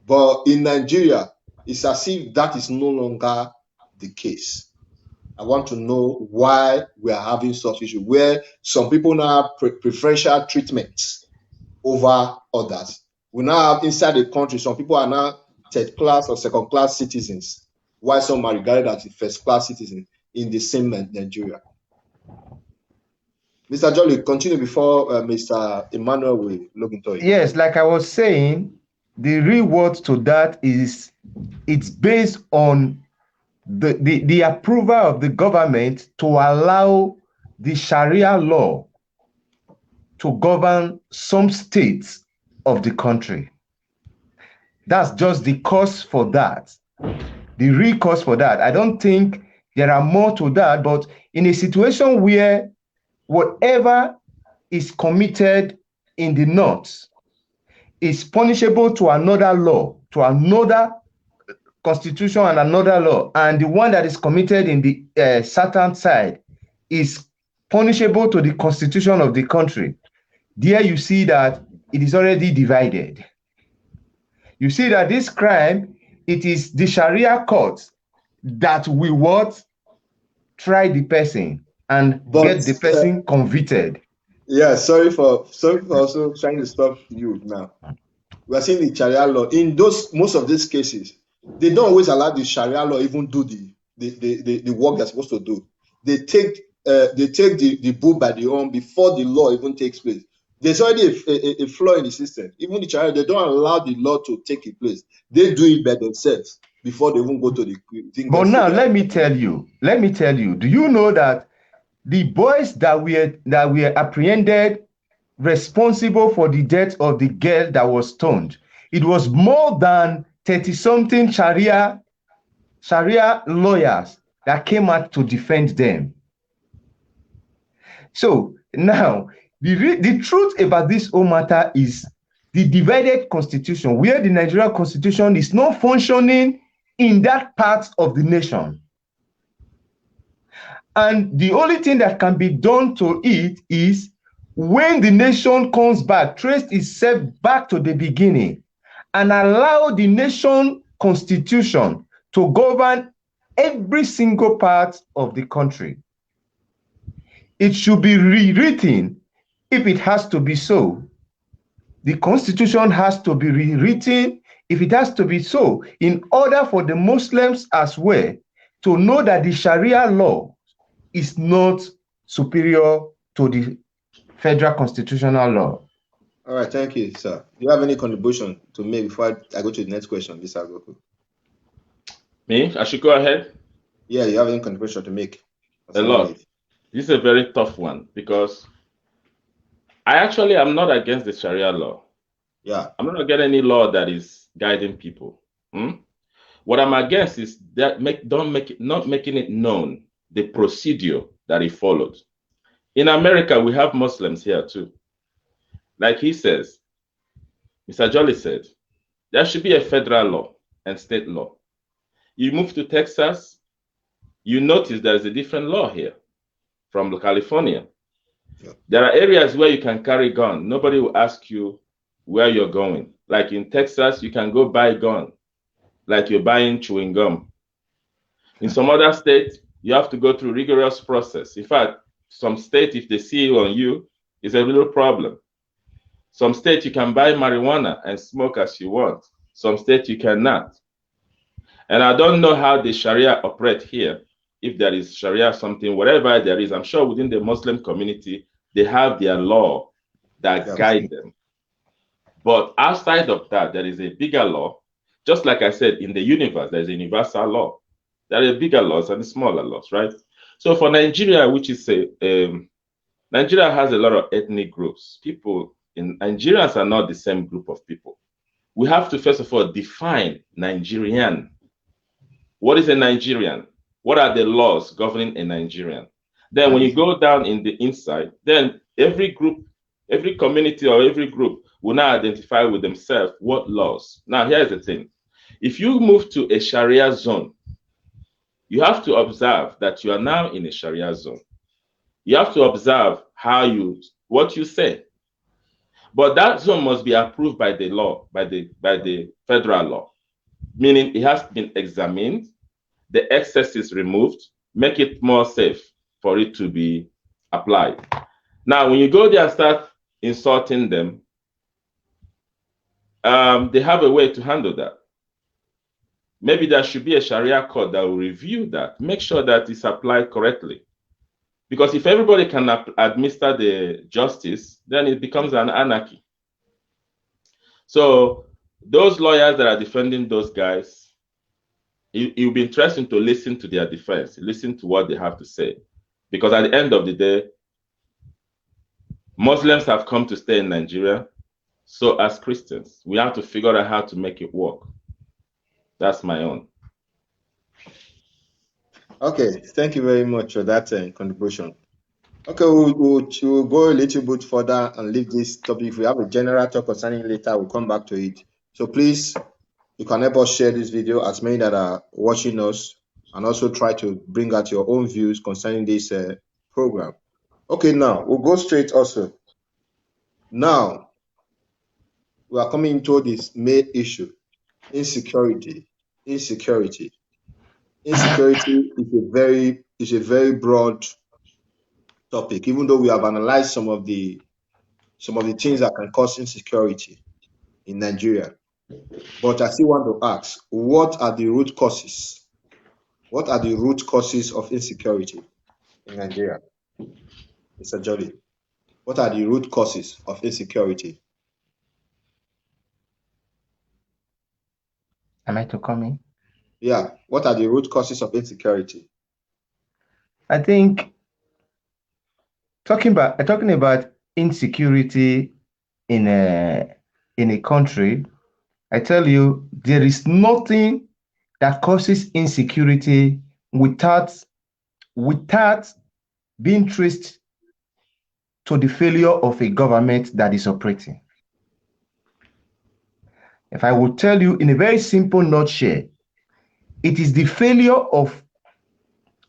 [SPEAKER 1] But in Nigeria, it's as if that is no longer the case. I want to know why we are having such issues, where some people now have preferential treatments over others. We now have inside the country, some people are now third class or second class citizens, while some are regarded as first class citizens in the same Nigeria. Mr. Jolly, continue before Mr. Emmanuel will look into it.
[SPEAKER 3] Yes, like I was saying, the real word to that is it's based on the approval of the government to allow the Sharia law to govern some states of the country. That's just the cause for that. The real cause for that. I don't think there are more to that, but in a situation where whatever is committed in the north is punishable to another law, to another constitution and another law, and the one that is committed in the southern side is punishable to the constitution of the country, there you see that it is already divided. You see that this crime, it is the Sharia court that will what? Try the person and get the person convicted.
[SPEAKER 1] Yeah, sorry for also trying to stop you now. We are seeing the Sharia law in most of these cases. They don't always allow the Sharia law even do the work they're supposed to do. They take the bull by the horn before the law even takes place. There's already a flaw in the system. Even the Sharia, they don't allow the law to take its place. They do it by themselves before they even go to the thing.
[SPEAKER 3] But now let me tell you, do you know that the boys that were apprehended responsible for the death of the girl that was stoned, it was more than 30-something Sharia lawyers that came out to defend them. So now, the truth about this whole matter is the divided constitution, where the Nigerian constitution is not functioning in that part of the nation. And the only thing that can be done to it is when the nation comes back, trace itself back to the beginning and allow the nation constitution to govern every single part of the country. It should be rewritten if it has to be so. The constitution has to be rewritten if it has to be so, in order for the Muslims as well to know that the Sharia law is not superior to the federal constitutional law.
[SPEAKER 1] All right, thank you, sir. Do you have any contribution to make before I go to the next question, Mr. Agoku?
[SPEAKER 4] Me? I should go ahead?
[SPEAKER 1] Yeah, you have any contribution to make?
[SPEAKER 4] A lot. This is a very tough one because I actually am not against the Sharia law.
[SPEAKER 1] Yeah.
[SPEAKER 4] I'm not against any law that is guiding people. What I'm against is that not making it known the procedure that it followed. In America, we have Muslims here too. Like he says, Mr. Jolly said, there should be a federal law and state law. You move to Texas, you notice there's a different law here from California.
[SPEAKER 1] Yeah.
[SPEAKER 4] There are areas where you can carry gun. Nobody will ask you where you're going. Like in Texas, you can go buy gun, like you're buying chewing gum. In some other states, you have to go through rigorous process. In fact, some states, if they see it on you, it's a little problem. Some states you can buy marijuana and smoke as you want. Some states you cannot. And I don't know how the Sharia operate here. If there is Sharia something, whatever there is, I'm sure within the Muslim community, they have their law that guide them. But outside of that, there is a bigger law. Just like I said, in the universe, there's a universal law. There are bigger laws and smaller laws, right? So for Nigeria, which is Nigeria has a lot of ethnic groups. People in Nigerians are not the same group of people. We have to first of all define Nigerian. What is a Nigerian? What are the laws governing a Nigerian? Then when you go down in the inside, then every group, every community or every group will now identify with themselves what laws. Now here's the thing. If you move to a Sharia zone, you have to observe that you are now in a Sharia zone. You have to observe what you say. But that zone must be approved by the law, by the federal law, meaning it has been examined, the excess is removed, make it more safe for it to be applied. Now, when you go there and start insulting them, they have a way to handle that. Maybe there should be a Sharia court that will review that, make sure that it's applied correctly. Because if everybody can administer the justice, then it becomes an anarchy. So those lawyers that are defending those guys, it will be interesting to listen to their defense, listen to what they have to say. Because at the end of the day, Muslims have come to stay in Nigeria. So as Christians, we have to figure out how to make it work. That's my own.
[SPEAKER 1] Okay, thank you very much for that contribution. Okay, we'll go a little bit further and leave this topic. If we have a general talk concerning it later, we'll come back to it. So please, you can help us share this video as many that are watching us, and also try to bring out your own views concerning this program. Okay, now we'll go straight also. Now, we are coming into this main issue, insecurity. Insecurity is a very broad topic, even though we have analyzed some of the things that can cause insecurity in Nigeria. But I still want to ask, what are the root causes? What are the root causes of insecurity in Nigeria? Mr. Jolly, what are the root causes of insecurity?
[SPEAKER 3] Am I to come in?
[SPEAKER 1] Yeah, what are the root causes of insecurity?
[SPEAKER 3] I think talking about insecurity in a country, I tell you, there is nothing that causes insecurity without being traced to the failure of a government that is operating. If I will tell you in a very simple nutshell, it is the failure of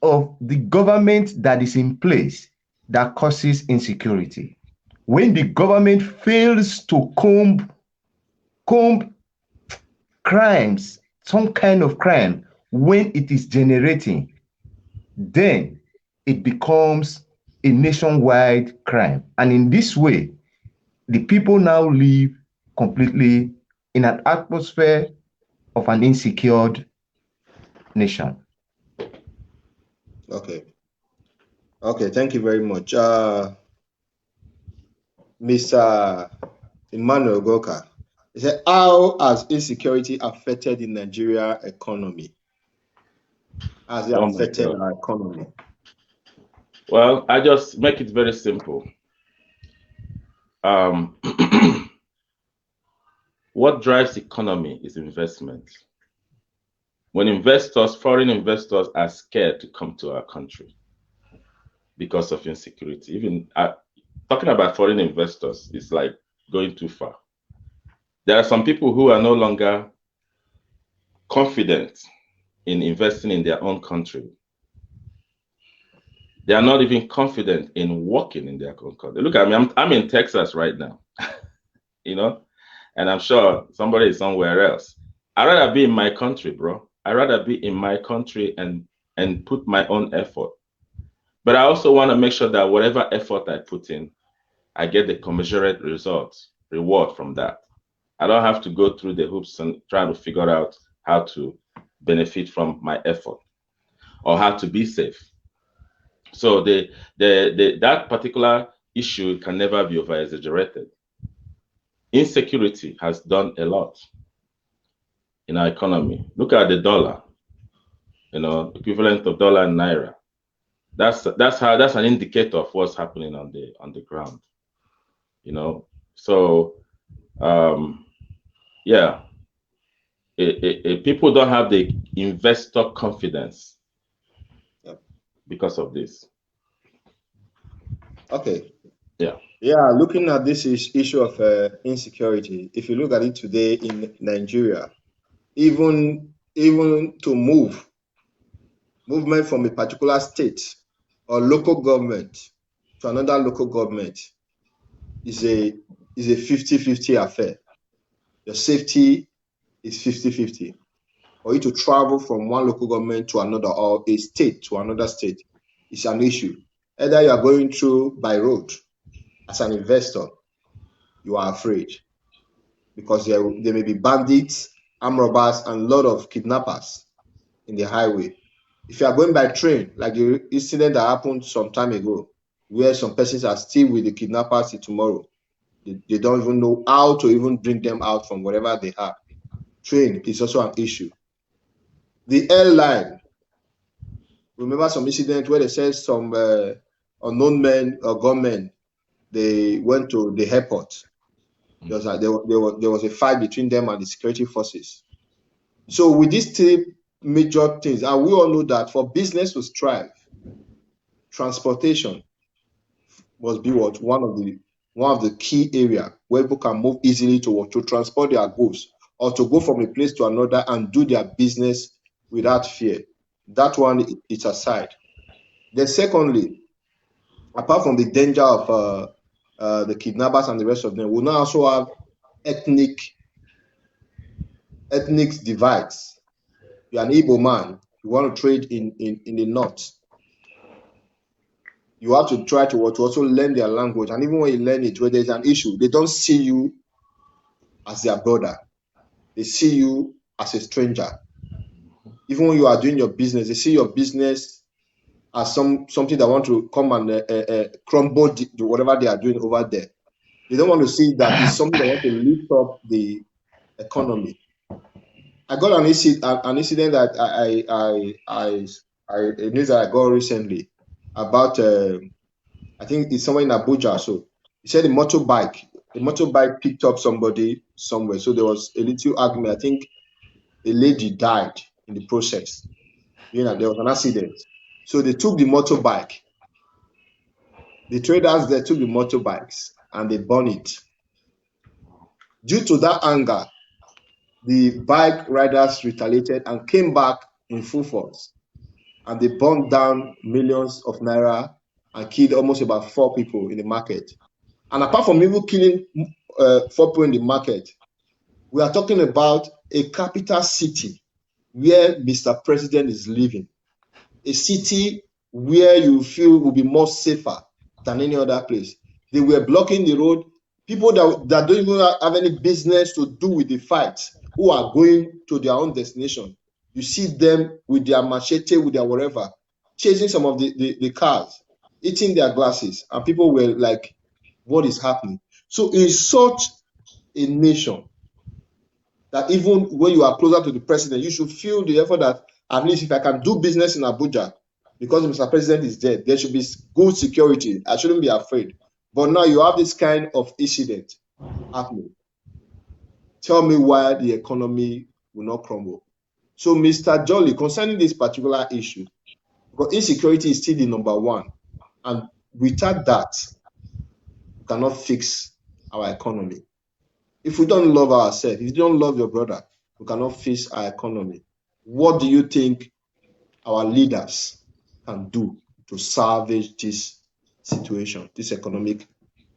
[SPEAKER 3] the government that is in place that causes insecurity. When the government fails to comb crimes, some kind of crime, when it is generating, then it becomes a nationwide crime. And in this way, the people now live completely in an atmosphere of an insecure nation.
[SPEAKER 1] Okay. Okay, thank you very much. Mr. Emmanuel Goka, he said, how has insecurity affected the Nigeria economy? How has it affected our economy?
[SPEAKER 4] Well, I just make it very simple. What drives economy is investment. When foreign investors are scared to come to our country because of insecurity, even talking about foreign investors is like going too far. There are some people who are no longer confident in investing in their own country. They are not even confident in working in their own country. Look at me, I'm in Texas right now, you know, and I'm sure somebody is somewhere else. I'd rather be in my country, bro. I'd rather be in my country and put my own effort. But I also want to make sure that whatever effort I put in, I get the commensurate reward from that. I don't have to go through the hoops and try to figure out how to benefit from my effort or how to be safe. So that particular issue can never be over-exaggerated. Insecurity has done a lot in our economy. Look at the dollar, you know, equivalent of dollar and naira. That's an indicator of what's happening on the ground, you know. So yeah, people don't have the investor confidence because of this.
[SPEAKER 1] Okay.
[SPEAKER 4] Yeah.
[SPEAKER 1] Yeah, looking at this issue of insecurity, if you look at it today in Nigeria, even to movement from a particular state or local government to another local government is a 50-50 affair. Your safety is 50-50. For you to travel from one local government to another or a state to another state is an issue. Either you are going through by road as an investor, you are afraid because there may be bandits, armed robbers, and a lot of kidnappers in the highway. If you are going by train, like the incident that happened some time ago, where some persons are still with the kidnappers till tomorrow, they don't even know how to even bring them out from wherever they are. Train is also an issue. The airline, remember some incident where they said some unknown men or gunmen, they went to the airport. There was a fight between them and the security forces. So with these three major things, and we all know that for business to thrive, transportation must be one of the key area where people can move easily to transport their goods or to go from a place to another and do their business without fear. That one is aside. Then secondly, apart from the danger of the kidnappers and the rest of them, we now also have ethnic divides. You're an Igbo man, you want to trade in the north. You have to try to also learn their language. And even when you learn it, where there's an issue, they don't see you as their brother. They see you as a stranger. Even when you are doing your business, they see your business as something that want to come and crumble whatever they are doing over there. They don't want to see that it's something that want to lift up the economy. I got an incident that a news that I got recently about I think it's somewhere in Abuja. So he said a motorbike picked up somebody somewhere. So there was a little argument. I think a lady died in the process. You know, there was an accident. So they took the motorbike. The traders there took the motorbikes and they burned it. Due to that anger, the bike riders retaliated and came back in full force. And they burned down millions of naira and killed almost about 4 people in the market. And apart from even killing 4 people in the market, we are talking about a capital city where Mr. President is living. A city where you feel will be more safer than any other place. They were blocking the road. People that don't even have any business to do with the fight, who are going to their own destination. You see them with their machete, with their whatever, chasing some of the cars, eating their glasses. And people were like, what is happening? So in such a nation, that even when you are closer to the president, you should feel the effort that at least if I can do business in Abuja, because Mr. President is dead, there should be good security. I shouldn't be afraid. But now you have this kind of incident happening. Tell me why the economy will not crumble. So, Mr. Jolly, concerning this particular issue, because insecurity is still the number one. And without that, we cannot fix our economy. If we don't love ourselves, if you don't love your brother, we cannot fix our economy. What do you think our leaders can do to salvage this situation, this economic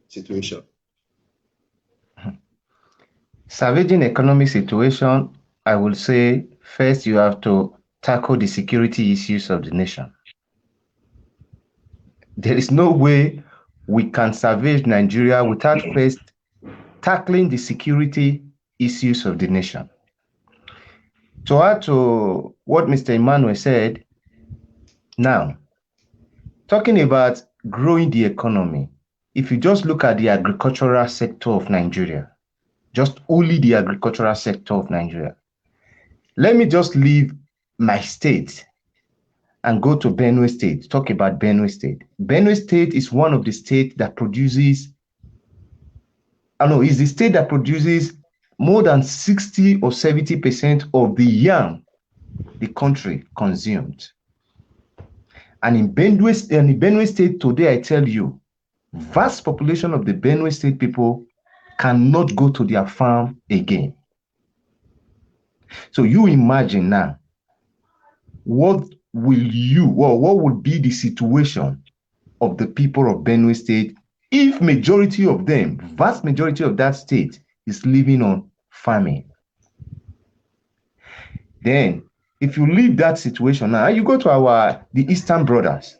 [SPEAKER 1] situation?
[SPEAKER 3] Salvaging economic situation, I will say, first you have to tackle the security issues of the nation. There is no way we can salvage Nigeria without first tackling the security issues of the nation. To add to what Mr. Emmanuel said, now, talking about growing the economy, if you just look at the agricultural sector of Nigeria, just only the agricultural sector of Nigeria, let me just leave my state and go to Benue State, talk about Benue State. Benue State is one of the states that produces, is the state that produces more than 60 or 70% of the yam the country consumed. And in Benue State today, I tell you, vast population of the Benue State people cannot go to their farm again. So you imagine now, what would be the situation of the people of Benue State if majority of them, vast majority of that state, is living on farming? Then, if you leave that situation now, you go to the Eastern Brothers,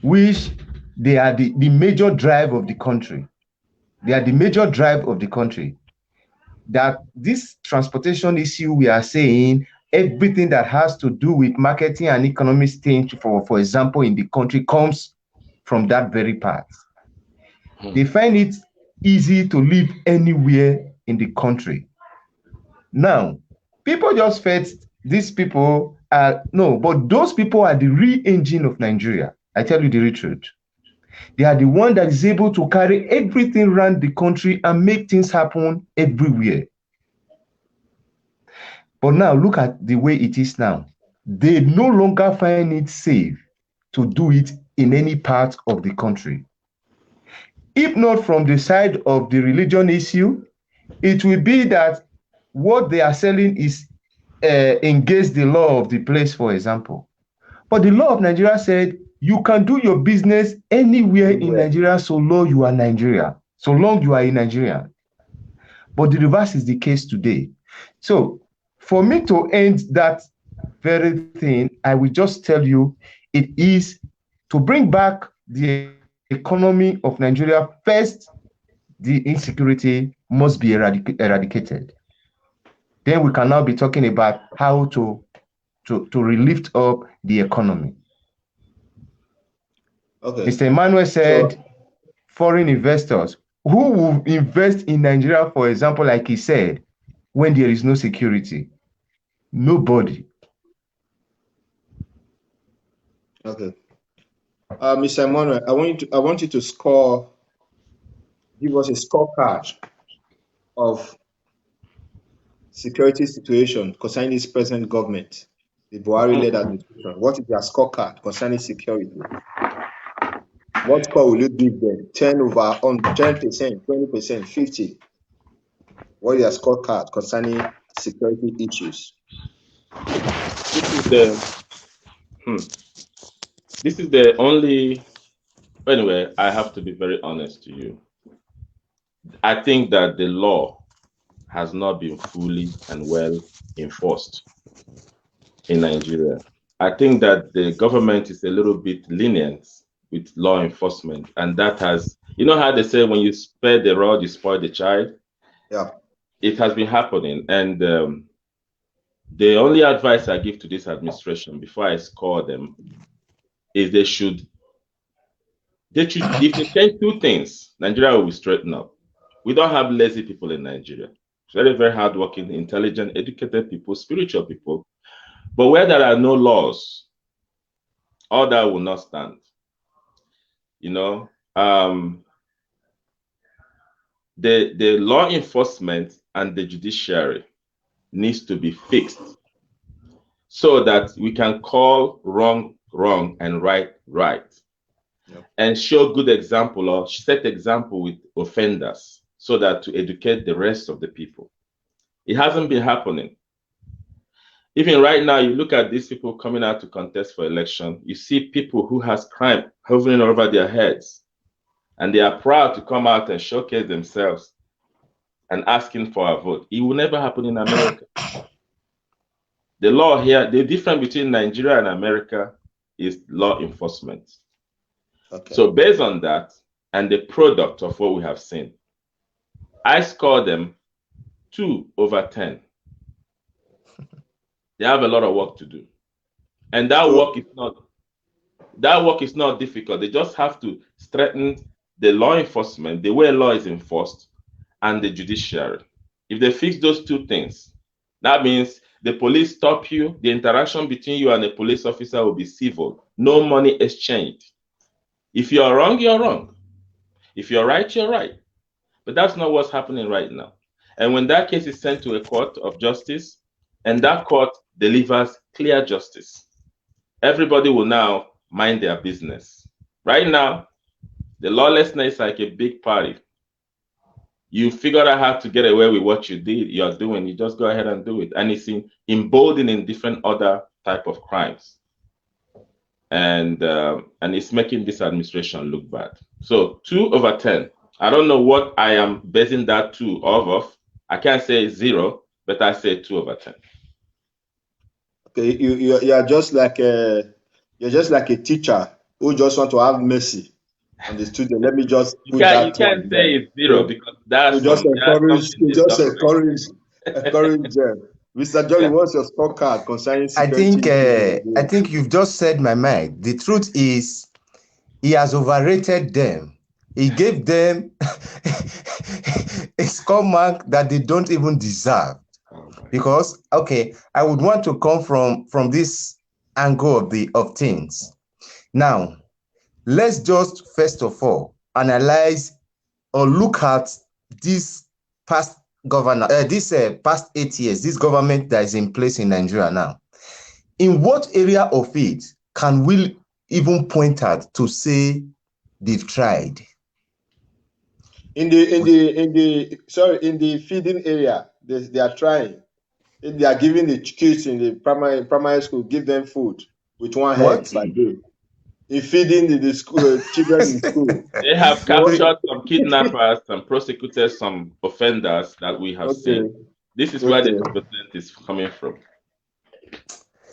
[SPEAKER 3] which they are the major drive of the country. They are the major drive of the country. That this transportation issue we are saying, everything that has to do with marketing and economic change, for example, in the country comes from that very part. They find it easy to live anywhere in the country. Now, people just felt these people but those people are the real engine of Nigeria. I tell you the real truth. They are the one that is able to carry everything around the country and make things happen everywhere. But now look at the way it is now. They no longer find it safe to do it in any part of the country. If not from the side of the religion issue, it will be that what they are selling is against the law of the place, for example. But the law of Nigeria said you can do your business anywhere in Nigeria so long you are Nigeria, so long you are in Nigeria. But the reverse is the case today. So for me to end that very thing, I will just tell you it is to bring back the economy of Nigeria. First, the insecurity must be eradicated. Then we can now be talking about how to relift up the economy.
[SPEAKER 1] Okay.
[SPEAKER 3] Mr. Emmanuel said, foreign investors who will invest in Nigeria, for example, like he said, when there is no security? Nobody.
[SPEAKER 1] Okay. Mr. Emmanuel, I want you to give us a scorecard of security situation concerning this present government, the Buhari-led administration. What is their scorecard concerning security? What score will you give them? 10 on 10%, 20%, 50? What is their scorecard concerning security issues?
[SPEAKER 4] This is the only. Anyway, I have to be very honest to you. I think that the law has not been fully and well enforced in Nigeria. I think that the government is a little bit lenient with law enforcement, and that has, you know how they say when you spare the rod, you spoil the child?
[SPEAKER 1] Yeah.
[SPEAKER 4] It has been happening, and the only advice I give to this administration before I score them is if they change two things, Nigeria will be straightened up. We don't have lazy people in Nigeria. Very, very hardworking, intelligent, educated people, spiritual people. But where there are no laws, all that will not stand. You know, the law enforcement and the judiciary needs to be fixed so that we can call wrong wrong and right. Yep. And show good example or set example with offenders so that to educate the rest of the people. It hasn't been happening. Even right now, you look at these people coming out to contest for election, you see people who has crime hovering over their heads, and they are proud to come out and showcase themselves and asking for a vote. It will never happen in America. The law here, the difference between Nigeria and America is law enforcement.
[SPEAKER 1] Okay.
[SPEAKER 4] So based on that and the product of what we have seen, I score them 2/10. They have a lot of work to do. And that work is not difficult. They just have to strengthen the law enforcement, the way law is enforced, and the judiciary. If they fix those two things, that means the police stop you, the interaction between you and a police officer will be civil, no money exchanged. If you're wrong, you're wrong. If you're right, you're right. But that's not what's happening right now. And when that case is sent to a court of justice, and that court delivers clear justice, everybody will now mind their business. Right now, the lawlessness is like a big party. You figure out how to get away with what you're doing, you just go ahead and do it. And it's emboldening different other type of crimes. And it's making this administration look bad. So 2/10. I don't know what I am basing that 2 off of. I can't say 0, but I say 2/10.
[SPEAKER 1] Okay, you are just like a teacher who just want to have mercy on the student. Let me just put
[SPEAKER 4] You
[SPEAKER 1] that
[SPEAKER 4] can't
[SPEAKER 1] one
[SPEAKER 4] say
[SPEAKER 1] there.
[SPEAKER 4] it's 0 because that's
[SPEAKER 1] encourage them. Mr. Jolly, what's your scorecard concerning security?
[SPEAKER 3] I think you've just said my mind. The truth is, he has overrated them. He gave them a score mark that they don't even deserve. Because, okay, I would want to come from this angle of things. Now, let's just first of all analyze or look at this past past 8 years, this government that is in place in Nigeria now. In what area of it can we even point at to say they've tried?
[SPEAKER 1] In the feeding area, they are trying. They are giving the kids in the primary school, give them food with one egg per day. In feeding the school children in school.
[SPEAKER 4] They have captured some kidnappers, some prosecutors, some offenders that we have seen. This is where the 2% is coming from.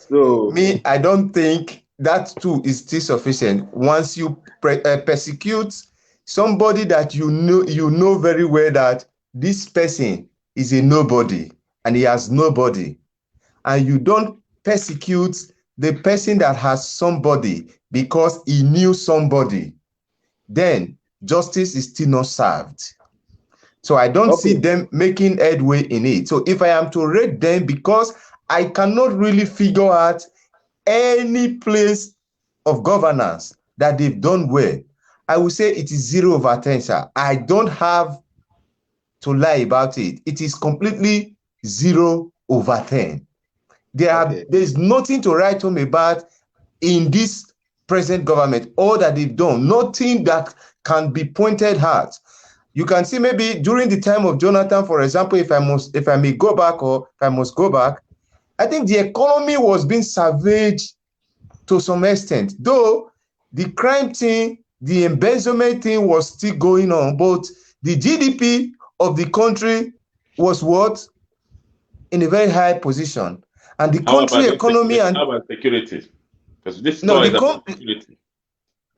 [SPEAKER 1] So
[SPEAKER 3] me, I don't think that too is still sufficient. Once you persecute somebody that you know very well that this person is a nobody and he has nobody, and you don't persecute the person that has somebody because he knew somebody, then justice is still not served. So I don't see them making headway in it. So if I am to rate them, because I cannot really figure out any place of governance that they've done well, I would say it is 0/10, sir. I don't have to lie about it. It is completely 0/10. There's nothing to write home about in this present government. All that they've done, nothing that can be pointed at. You can see maybe during the time of Jonathan, for example, if I must go back, I think the economy was being savaged to some extent, though the crime thing, the embezzlement thing was still going on, but the GDP of the country was what? In a very high position. And the country economy and
[SPEAKER 4] how about security? Because this story is about security.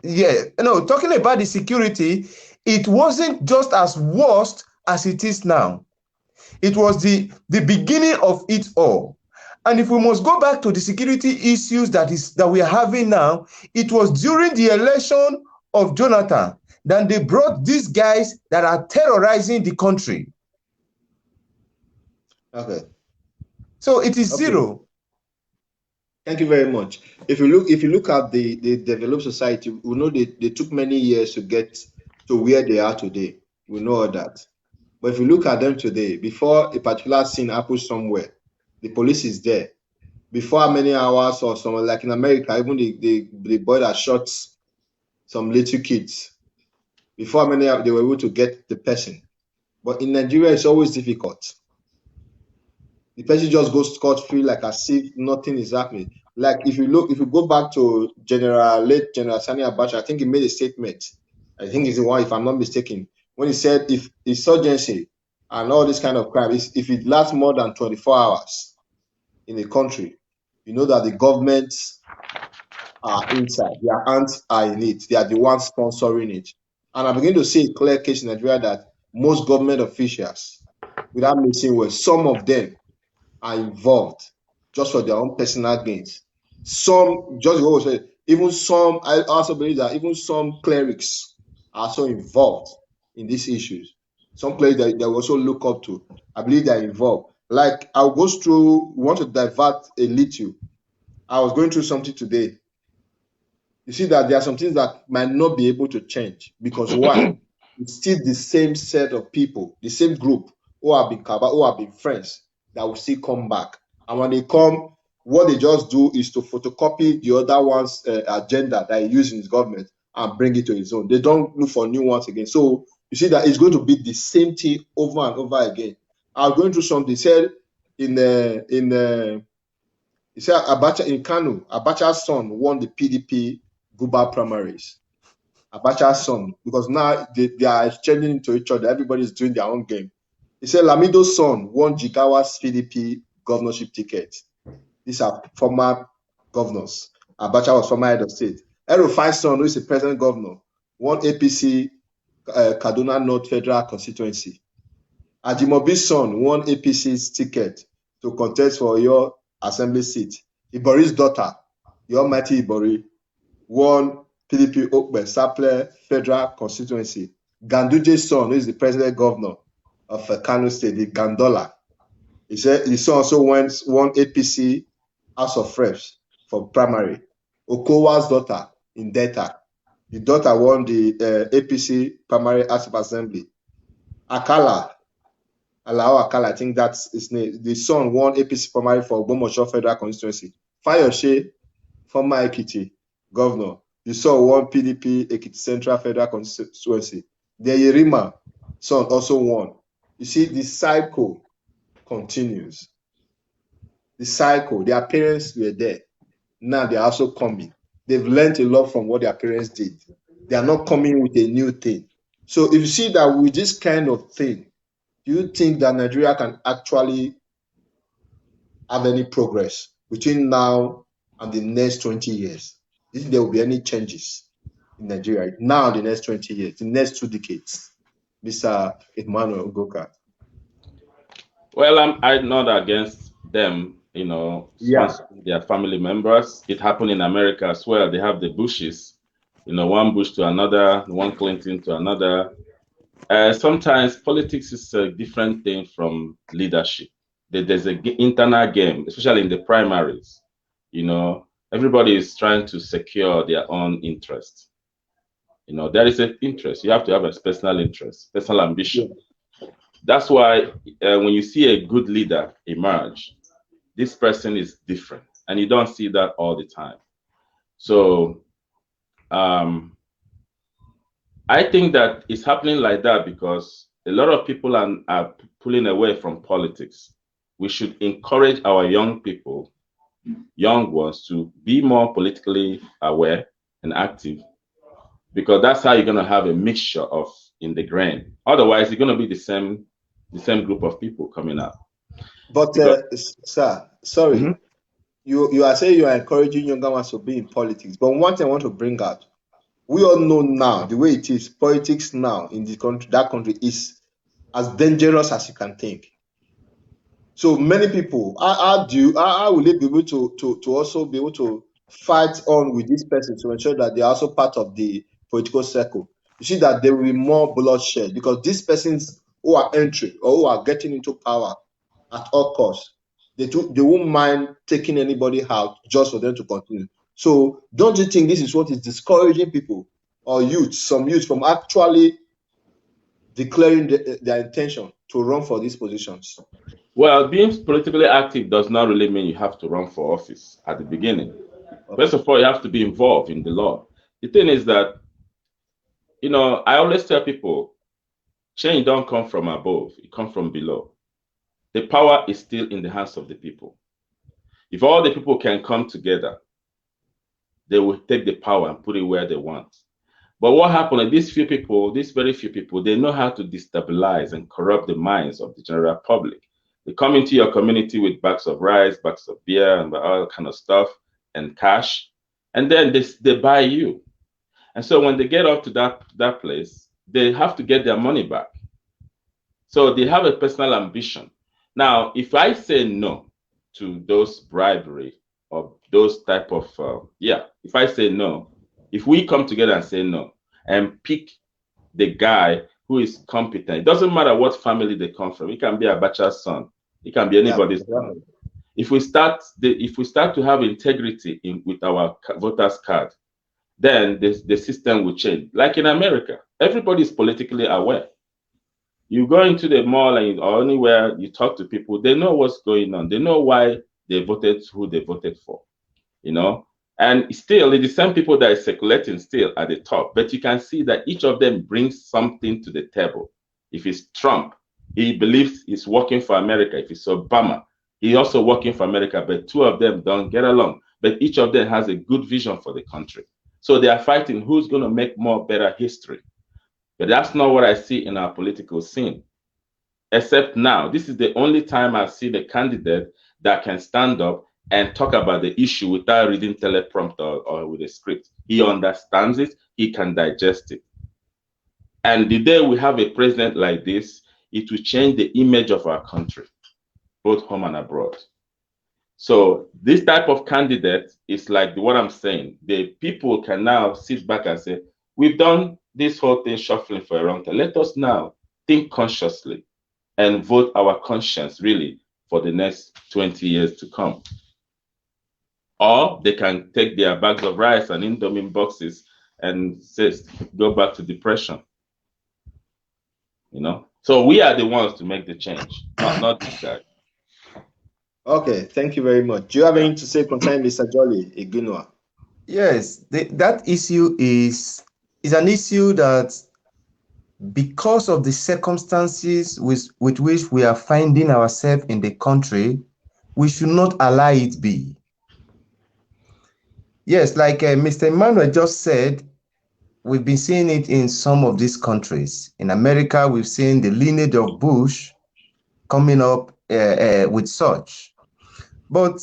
[SPEAKER 3] Yeah, no, talking about the security, it wasn't just as worst as it is now. It was the beginning of it all. And if we must go back to the security issues that we are having now, it was during the election of Jonathan that they brought these guys that are terrorizing the country.
[SPEAKER 1] Okay.
[SPEAKER 3] So it is 0.
[SPEAKER 1] Thank you very much. If you look at the developed society, we know they took many years to get to where they are today. We know that. But if you look at them today, before a particular scene happens somewhere, the police is there. Before how many hours or somewhere, like in America, even the boy that shot some little kids, before how many hours they were able to get the person. But in Nigeria, it's always difficult. The person just goes scot-free, like as if nothing is happening. Like if you go back to late General Sani Abacha, I think he made a statement. I think it's the one, if I'm not mistaken, when he said if insurgency and all this kind of crime, if it lasts more than 24 hours in a country, you know that the government are inside, their hands are in it, they are the ones sponsoring it. And I begin to see a clear case in Nigeria that most government officials, without missing words, some of them are involved just for their own personal gains. Some, just what we said, even some, I also believe that even some clerics are also involved in these issues. Some clerics that we also look up to, I believe they're involved. Like, I'll go through, want to divert a little. I was going through something today. You see that there are some things that might not be able to change because why? It's still the same set of people, the same group who have been friends that will still come back. And when they come, what they just do is to photocopy the other one's agenda that he used in his government and bring it to his own. They don't look for new ones again. So you see that it's going to be the same thing over and over again. I was going through something. He said he said Abacha in Kano, Abacha's son won the PDP Guba primaries. Abacha's son, because now they are exchanging into each other. Everybody's doing their own game. He said Lamido's son won Jigawa's PDP governorship ticket. These are former governors. Abacha was former head of state. El-Rufai's son, who is the present governor, won APC Kaduna North Federal Constituency. Ajimobi's son won APC's ticket to contest for your assembly seat. Ibori's daughter, the almighty Ibori, won PDP Okbe Saple Federal Constituency. Ganduje's son, who is the present governor of Kano State, the Gandola, he said his son also won APC House of Reps for primary. Okowa's daughter in Delta, the daughter won the APC primary House of Assembly. Alao Akala, I think that's his name. The son won APC primary for Ogbomoso Federal Constituency. Fayose, former Ekiti governor, the son won PDP Ekiti Central Federal Constituency. The Yerima son also won. You see, the cycle continues. The cycle, their parents were there. Now they're also coming. They've learned a lot from what their parents did. They are not coming with a new thing. So if you see that with this kind of thing, do you think that Nigeria can actually have any progress between now and the next 20 years? Do you think there will be any changes in Nigeria now in the next 20 years, the next 2 decades? Mr. Emmanuel Ugoka.
[SPEAKER 4] Well, I'm not against them, sponsoring their family members. It happened in America as well. They have the Bushes, one Bush to another, one Clinton to another. Sometimes politics is a different thing from leadership. There's an internal game, especially in the primaries. Everybody is trying to secure their own interest. There is an interest. You have to have a personal interest, personal ambition. Yeah. That's why when you see a good leader emerge, this person is different, and you don't see that all the time. So I think that it's happening like that because a lot of people are pulling away from politics. We should encourage our young people, young ones, to be more politically aware and active, because that's how you're going to have a mixture of in the grain. Otherwise, you're going to be the same group of people coming up.
[SPEAKER 1] But sir, sorry, you are saying you are encouraging younger ones to be in politics. But one thing I want to bring out, we all know now the way it is. Politics now in the country, that country, is as dangerous as you can think. So many people, how will they be able to also be able to fight on with this person to ensure that they are also part of the political circle? You see that there will be more bloodshed because these persons who are entering or who are getting into power at all costs, they won't mind taking anybody out just for them to continue. So don't you think this is what is discouraging people or some youth from actually declaring their intention to run for these positions?
[SPEAKER 4] Well, being politically active does not really mean you have to run for office at the beginning. Okay. First of all, you have to be involved in the law. The thing is that, I always tell people, change don't come from above, it comes from below. the power is still in the hands of the people. If all the people can come together, they will take the power and put it where they want. But what happened? These few people, these very few people, they know how to destabilize and corrupt the minds of the general public. They come into your community with bags of rice, bags of beer, and all kind of stuff, and cash, and then they buy you. And so when they get up to that place, they have to get their money back. So they have a personal ambition. Now, if I say no to those bribery or those type of, if I say no, if we come together and say no and pick the guy who is competent, it doesn't matter what family they come from. It can be Abacha's son. It can be anybody's son. If we start to have integrity with our voters card, then the system will change. Like in America, everybody is politically aware. You go into the mall or anywhere, you talk to people, they know what's going on. They know why they voted who they voted for, And still, it's the same people that are circulating still at the top. But you can see that each of them brings something to the table. If it's Trump, he believes he's working for America. If it's Obama, he's also working for America. But two of them don't get along. But each of them has a good vision for the country. So they are fighting who's going to make better history. But that's not what I see in our political scene. Except now, this is the only time I've seen a candidate that can stand up and talk about the issue without reading teleprompter or with a script. He understands it, he can digest it. And the day we have a president like this, it will change the image of our country, both home and abroad. So this type of candidate is like what I'm saying. The people can now sit back and say, we've done this whole thing shuffling for a long time. Let us now think consciously and vote our conscience really for the next 20 years to come. Or they can take their bags of rice and Indomie boxes and go back to depression. So we are the ones to make the change, not this guy.
[SPEAKER 1] Okay, thank you very much. Do you have anything to say concerning Mr. Jolly Igbinua?
[SPEAKER 3] Yes, that issue is an issue that, because of the circumstances with which we are finding ourselves in the country, we should not allow it be. Yes, like Mr. Emmanuel just said, we've been seeing it in some of these countries. In America, we've seen the lineage of Bush coming up with such. But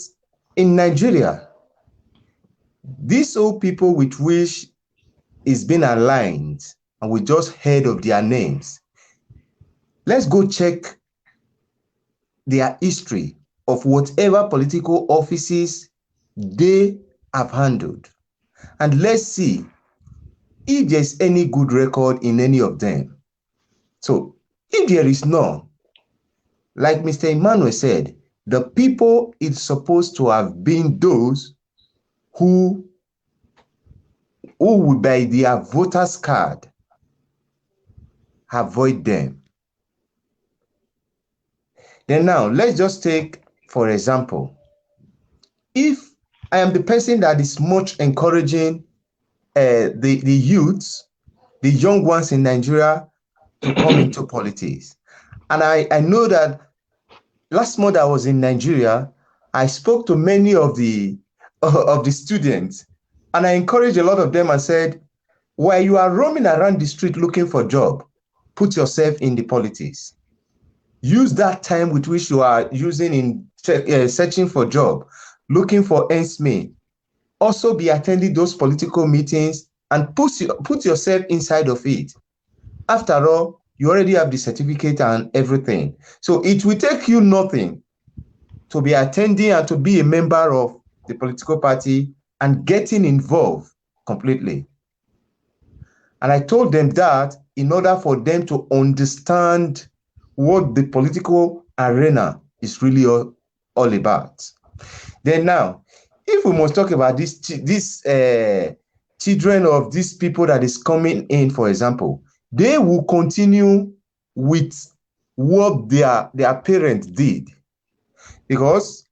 [SPEAKER 3] in Nigeria, these old people with which is being aligned, and we just heard of their names, let's go check their history of whatever political offices they have handled. And let's see if there's any good record in any of them. So if there is none, like Mr. Emmanuel said, the people is supposed to have been those who would, by their voters card, avoid them. Then now, let's just take, for example, if I am the person that is much encouraging the youths, the young ones in Nigeria, to come into politics, and I know that last month I was in Nigeria, I spoke to many of the students, and I encouraged a lot of them and said, while you are roaming around the street looking for a job, put yourself in the politics. Use that time with which you are using in searching for a job, looking for ends meet. Also be attending those political meetings and put yourself inside of it. After all, you already have the certificate and everything. So it will take you nothing to be attending and to be a member of the political party and getting involved completely. And I told them that in order for them to understand what the political arena is really all about. Then now, if we must talk about these children of these people that is coming in, for example, they will continue with what their parents did, because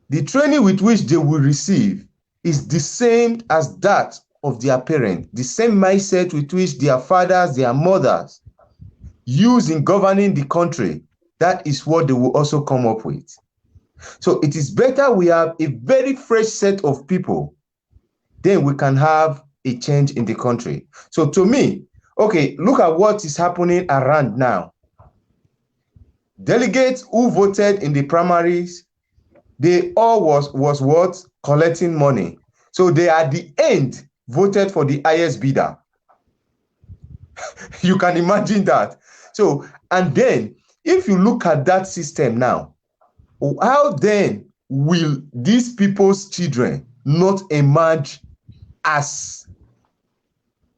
[SPEAKER 3] the training with which they will receive is the same as that of their parents, the same mindset with which their fathers, their mothers use in governing the country that is what they will also come up with. So it is better we have a very fresh set of people, then we can have a change in the country. So to me, okay, look at what is happening around now. Delegates who voted in the primaries, they all was what? Collecting money. So they at the end voted for the highest bidder. You can imagine that. So, and then if you look at that system now, how then will these people's children not emerge as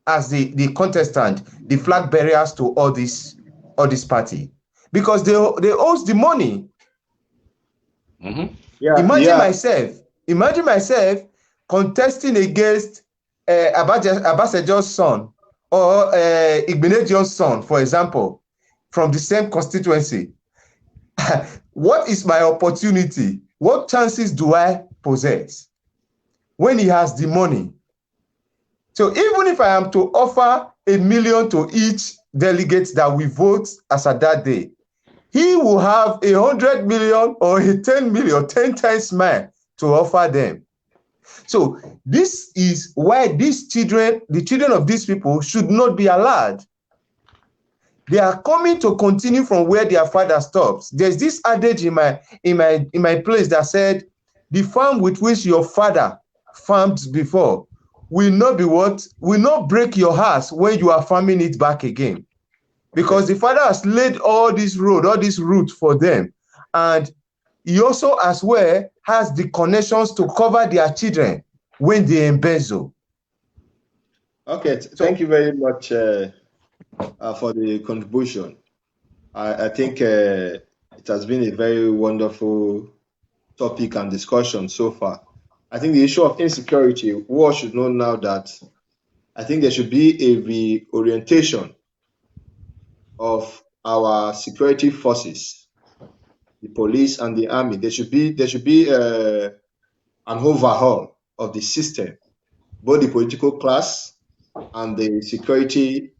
[SPEAKER 3] the contestant, the flag bearers to all this party? Because they owes the money. Imagine myself contesting against Abasejo's son or Igbenegion's son, for example, from the same constituency. What is my opportunity? What chances do I possess when he has the money? So even if I am to offer 1 million to each delegate that we vote as at that day, he will have 100 million or 10 million, 10 times more to offer them. So this is why these children, the children of these people, should not be allowed. They are coming to continue from where their father stops. There's this adage in my place that said, the farm with which your father farmed before will not be what? Will not break your heart when you are farming it back again. Because the father has laid all this road, all this route for them. And he also as well has the connections to cover their children when they embezzle.
[SPEAKER 1] Okay, thank you very much for the contribution. I think it has been a very wonderful topic and discussion so far. I think the issue of insecurity, we all should know now that I think there should be a reorientation of our security forces, the police and the army. There should be an overhaul of the system, both the political class and the security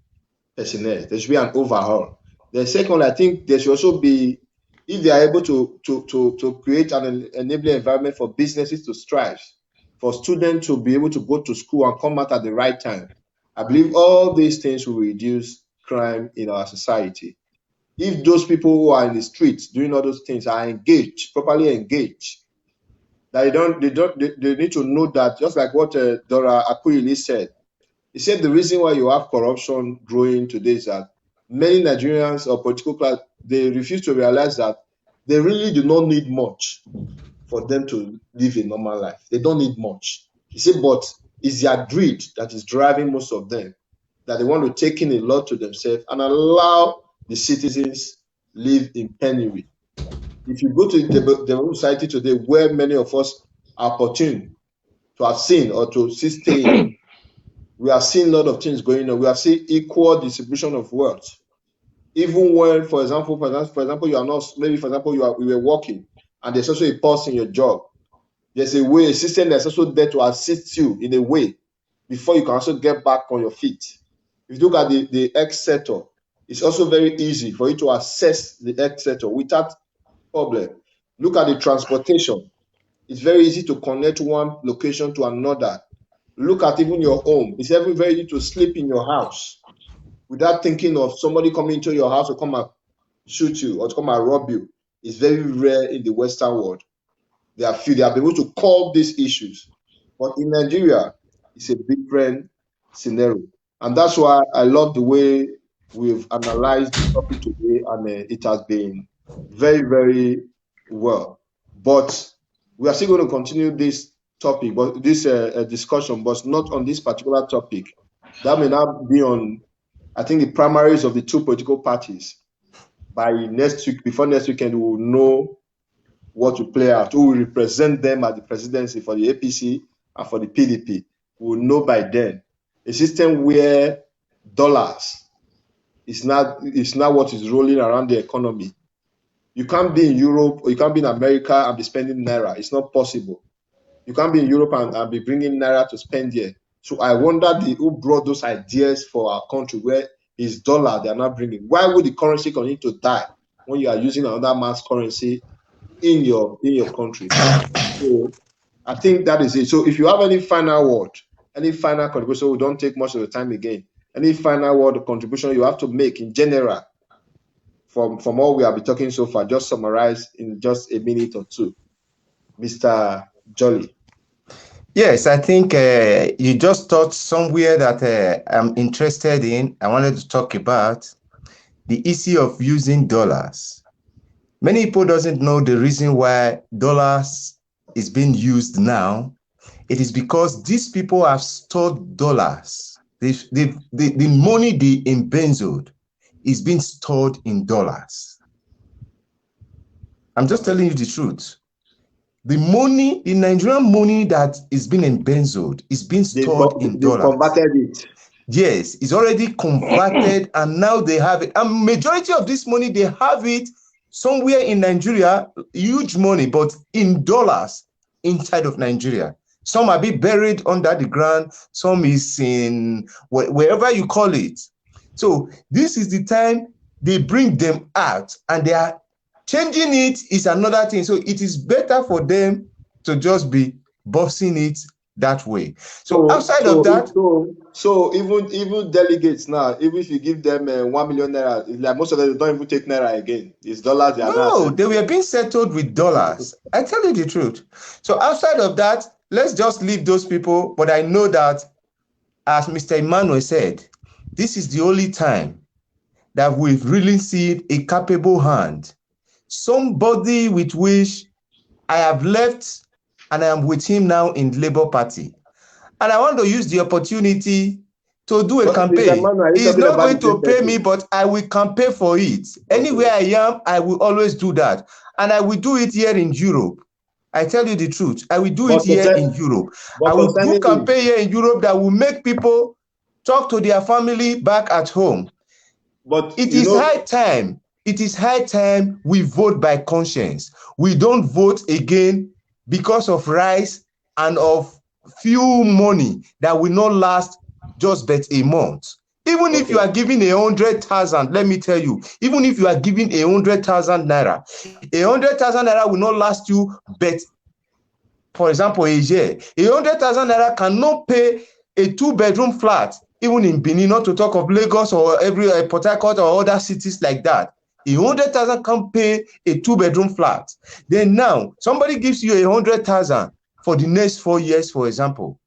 [SPEAKER 1] personnel. There should be an overhaul. The second, I think there should also be, if they are able to create an enabling environment for businesses to strive, for students to be able to go to school and come out at the right time. I believe all these things will reduce crime in our society. If those people who are in the streets doing all those things are engaged, properly engaged, that they need to know that, just like what Dora Akuyili said. He said the reason why you have corruption growing today is that many Nigerians or political class, they refuse to realize that they really do not need much for them to live a normal life. They don't need much. He said, but it's their greed that is driving most of them, that they want to take in a lot to themselves and allow the citizens live in penury. If you go to the society today, where many of us are opportune to have seen or to stay, we have seen a lot of things going on. We have seen equal distribution of wealth. Even when, for example, you are not, maybe for example, you were working and there's also a pause in your job. There's a system that's also there to assist you in a way before you can also get back on your feet. If you look at the X sector, it's also very easy for you to access the X sector without problem. Look at the transportation. It's very easy to connect one location to another. Look at even your home. It's very, very easy to sleep in your house without thinking of somebody coming into your house to come and shoot you or to come and rob you. It's very rare in the Western world. They have been able to curb these issues. But in Nigeria, it's a different scenario. And that's why I love the way we've analyzed the topic today, and it has been very, very well. But we are still going to continue this topic, but this discussion, but not on this particular topic. That may not be on, I think, the primaries of the two political parties. By next week, before next weekend, we will know what to play out, who will represent them at the presidency for the APC and for the PDP. We will know by then. A system where dollars is not what is rolling around the economy. You can't be in Europe or you can't be in America and be spending naira. It's not possible. You can't be in Europe and be bringing naira to spend here. So I wonder who brought those ideas for our country where it's dollar they are not bringing. Why would the currency continue to die when you are using another man's currency in your country. So I think that is it. So if you have any final word, any final contribution, so we don't take much of the time again. Any final word or contribution you have to make in general from all we have been talking so far, just summarize in just a minute or two. Mr. Jolly.
[SPEAKER 3] Yes, I think you just touched somewhere that I'm interested in. I wanted to talk about the issue of using dollars. Many people doesn't know the reason why dollars is being used now. It is because these people have stored dollars. The money they embezzled is being stored in dollars. I'm just telling you the truth. The money, the Nigerian money that is being embezzled is being stored in dollars.
[SPEAKER 1] They converted it.
[SPEAKER 3] Yes, it's already converted and now they have it. And majority of this money, they have it somewhere in Nigeria, huge money, but in dollars inside of Nigeria. Some are being buried under the ground, some is in wherever you call it. So this is the time they bring them out and they are changing it is another thing. So it is better for them to just be bossing it that way. So outside of that,
[SPEAKER 1] so even delegates now, even if you give them 1 million naira, like most of them don't even take naira again. It's dollars.
[SPEAKER 3] They were being settled with dollars. I tell you the truth. So outside of that, let's just leave those people. But I know that, as Mr. Emmanuel said, this is the only time that we've really seen a capable hand, somebody with which I have left and I am with him now in Labour Party. And I want to use the opportunity to do a campaign. He's not going to pay me, but I will campaign for it. Okay. Anywhere I am, I will always do that. And I will do it here in Europe. I tell you the truth. I will do it here in Europe. I will do campaign here in Europe that will make people talk to their family back at home. But it is high time. It is high time we vote by conscience. We don't vote again because of rice and of few money that will not last just but a month. Even if you are giving 100,000, let me tell you, even if you are giving 100,000 naira, 100,000 naira will not last you but, for example, a year. 100,000 naira cannot pay a 2-bedroom flat, even in Benin, not to talk of Lagos or every Port Harcourt or other cities like that. 100,000 can pay a 2-bedroom flat. Then now, somebody gives you 100,000 for the next 4 years, for example,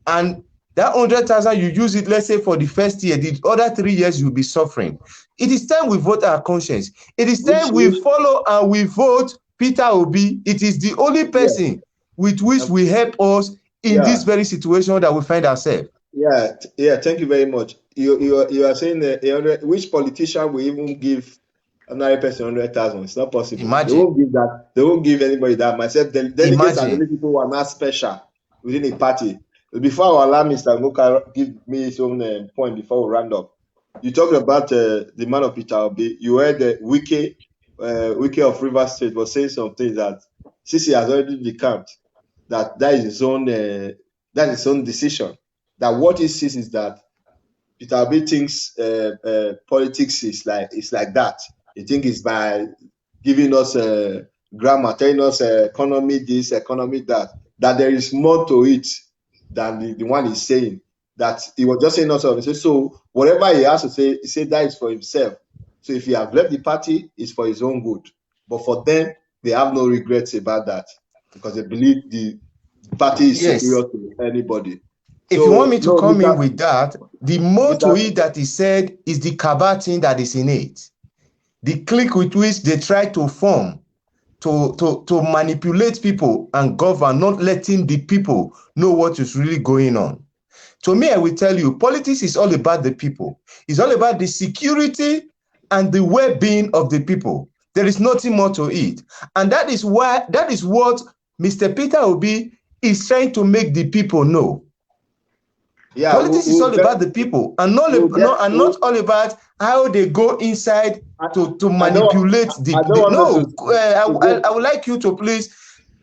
[SPEAKER 3] and that 100,000, you use it, let's say, for the first year, the other 3 years, you'll be suffering. It is time we vote our conscience. It is time we follow and we vote Peter Obi. It is the only person with which will help us in this very situation that we find ourselves.
[SPEAKER 1] Thank you very much. You are saying that which politician will even give another person 100,000? It's not possible.
[SPEAKER 3] Imagine.
[SPEAKER 1] They won't give that. They won't give anybody that. Myself, delegates are the only people who are not special within a party. Before I allow Mr. Ngoka give me his own point before we round up, you talked about the man of Peter Obi. You heard the Wiki of Rivers State was saying some things that Sisi has already decamped. That is his own decision. That what he sees is that Peter Obi thinks politics is like that. He thinks it's by giving us grammar, telling us economy this, economy that there is more to it than the one he's saying. That he was just saying also. So whatever he has to say, he said that is for himself. So if he have left the party, it's for his own good. But for them, they have no regrets about that because they believe the party is superior to anybody.
[SPEAKER 3] If you want me to come in with that, the more to it that he said is the cabal thing that is in it. The clique with which they try to form to manipulate people and govern, not letting the people know what is really going on. To me, I will tell you, politics is all about the people. It's all about the security and the well-being of the people. There is nothing more to it. And that is what Mr. Peter Obi is trying to make the people know. Politics is all about the people and not all about how they go inside to manipulate the people. I would like you to please.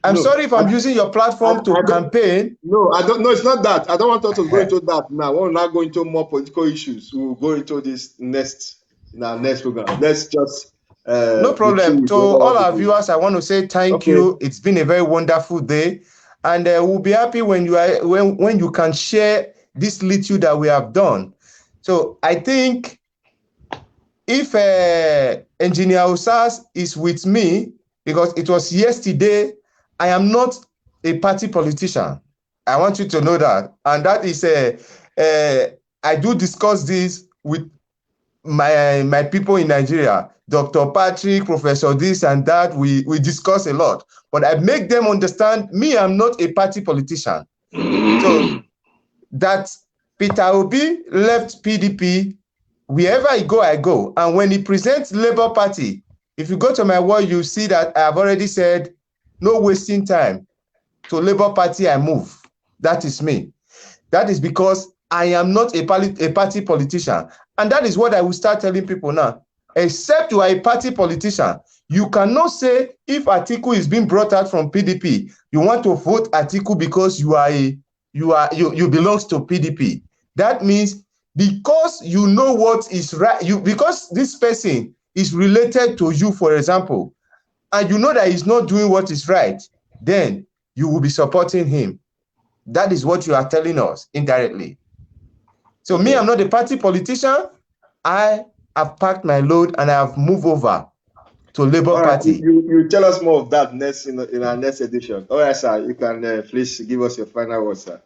[SPEAKER 3] I'm sorry if I'm using your platform to campaign.
[SPEAKER 1] No, I don't. No, it's not that. I don't want us to go into that now. We're not going into more political issues. We'll go into this in our next program. Let's just
[SPEAKER 3] No problem. To all our viewers, I want to say thank you. It's been a very wonderful day, and we'll be happy when you are when you can share this little that we have done. So I think if Engineer Osas is with me, because it was yesterday, I am not a party politician. I want you to know that, and that is I do discuss this with my people in Nigeria, Dr. Patrick, Professor this and that, we discuss a lot. But I make them understand, me, I'm not a party politician. So that Peter Obi left PDP, wherever I go. And when he presents Labour Party, if you go to my wall, you see that I have already said, no wasting time. To Labour Party, I move. That is me. That is because I am not a party politician. And that is what I will start telling people now. Except you are a party politician, you cannot say if Atiku is being brought out from PDP, you want to vote Atiku because you belongs to PDP. That means because you know what is right, because this person is related to you, for example, and you know that he's not doing what is right, then you will be supporting him. That is what you are telling us indirectly. So me, I'm not a party politician. I have packed my load and I have moved over to Labour Party.
[SPEAKER 1] You tell us more of that next in our next edition. All right, sir. You can please give us your final words, sir.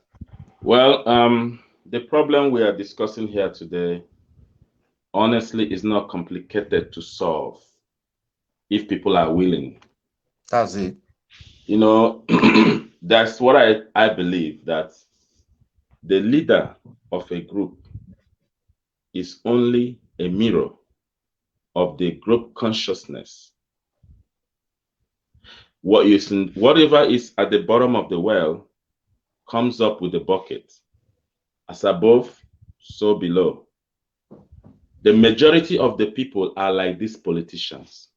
[SPEAKER 4] Well, the problem we are discussing here today, honestly, is not complicated to solve if people are willing.
[SPEAKER 3] That's it.
[SPEAKER 4] You know, that's what I believe, that the leader of a group is only a mirror of the group consciousness. Whatever is at the bottom of the well comes up with the bucket. As above, so below. The majority of the people are like these politicians.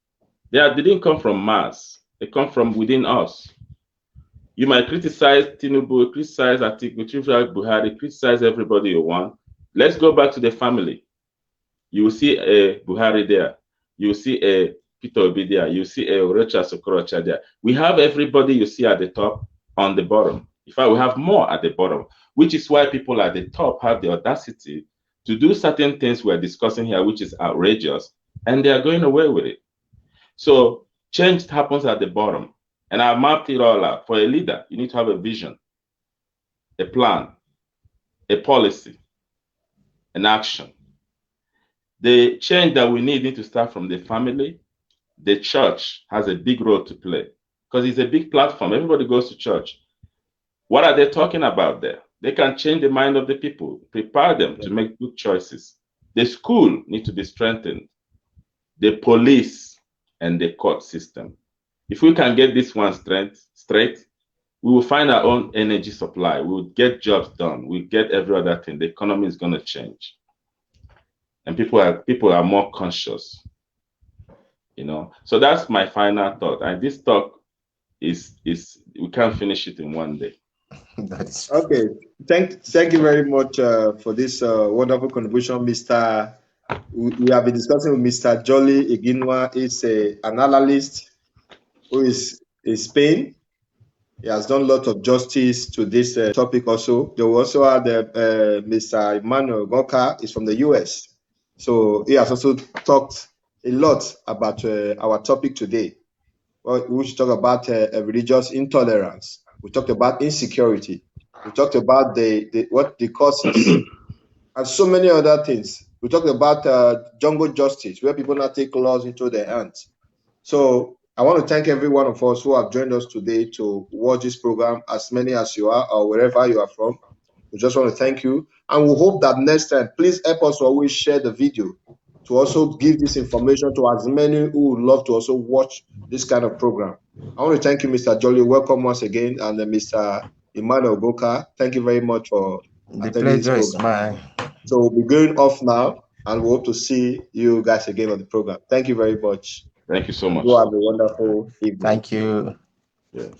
[SPEAKER 4] They didn't come from Mars. They come from within us. You might criticize Tinubu, criticize Atiku, criticize Buhari, criticize everybody you want. Let's go back to the family. You will see a Buhari there. You will see a Peter Obi there. You see a Rocha Sokorocha there. We have everybody you see at the top on the bottom. In fact, we have more at the bottom, which is why people at the top have the audacity to do certain things we're discussing here, which is outrageous, and they are going away with it. So change happens at the bottom. And I've mapped it all out. For a leader, you need to have a vision, a plan, a policy, an action. The change that we need to start from the family. The church has a big role to play because it's a big platform. Everybody goes to church. What are they talking about there? They can change the mind of the people, prepare them to make good choices. The school needs to be strengthened. The police and the court system. If we can get this one straight, we will find our own energy supply. We will get jobs done. We'll get every other thing. The economy is going to change. And people are more conscious. You know, so that's my final thought. And this talk is we can't finish it in one day.
[SPEAKER 3] That is
[SPEAKER 1] okay. Thank you very much for this wonderful contribution, Mr. We have been discussing with Mr. Jolly Iginwa. He's an analyst who is in Spain. He has done a lot of justice to this topic also. They also had Mr. Emmanuel Goka is from the US. So he has also talked a lot about our topic today. Well, we should talk about religious intolerance. We talked about insecurity. We talked about what the causes and so many other things. We talked about jungle justice, where people now take laws into their hands. So I want to thank every one of us who have joined us today to watch this program, as many as you are or wherever you are from. We just want to thank you. And we hope that next time, please help us always share the video to also give this information to as many who would love to also watch this kind of program. I want to thank you, Mr. Jolly. Welcome once again. And Mr. Emmanuel Goka, thank you very much for attending this program.
[SPEAKER 3] Is mine.
[SPEAKER 1] So we'll be going off now, and we hope to see you guys again on the program. Thank you very much.
[SPEAKER 4] Thank you so much.
[SPEAKER 1] You have a wonderful evening.
[SPEAKER 3] Thank you.
[SPEAKER 4] Yes.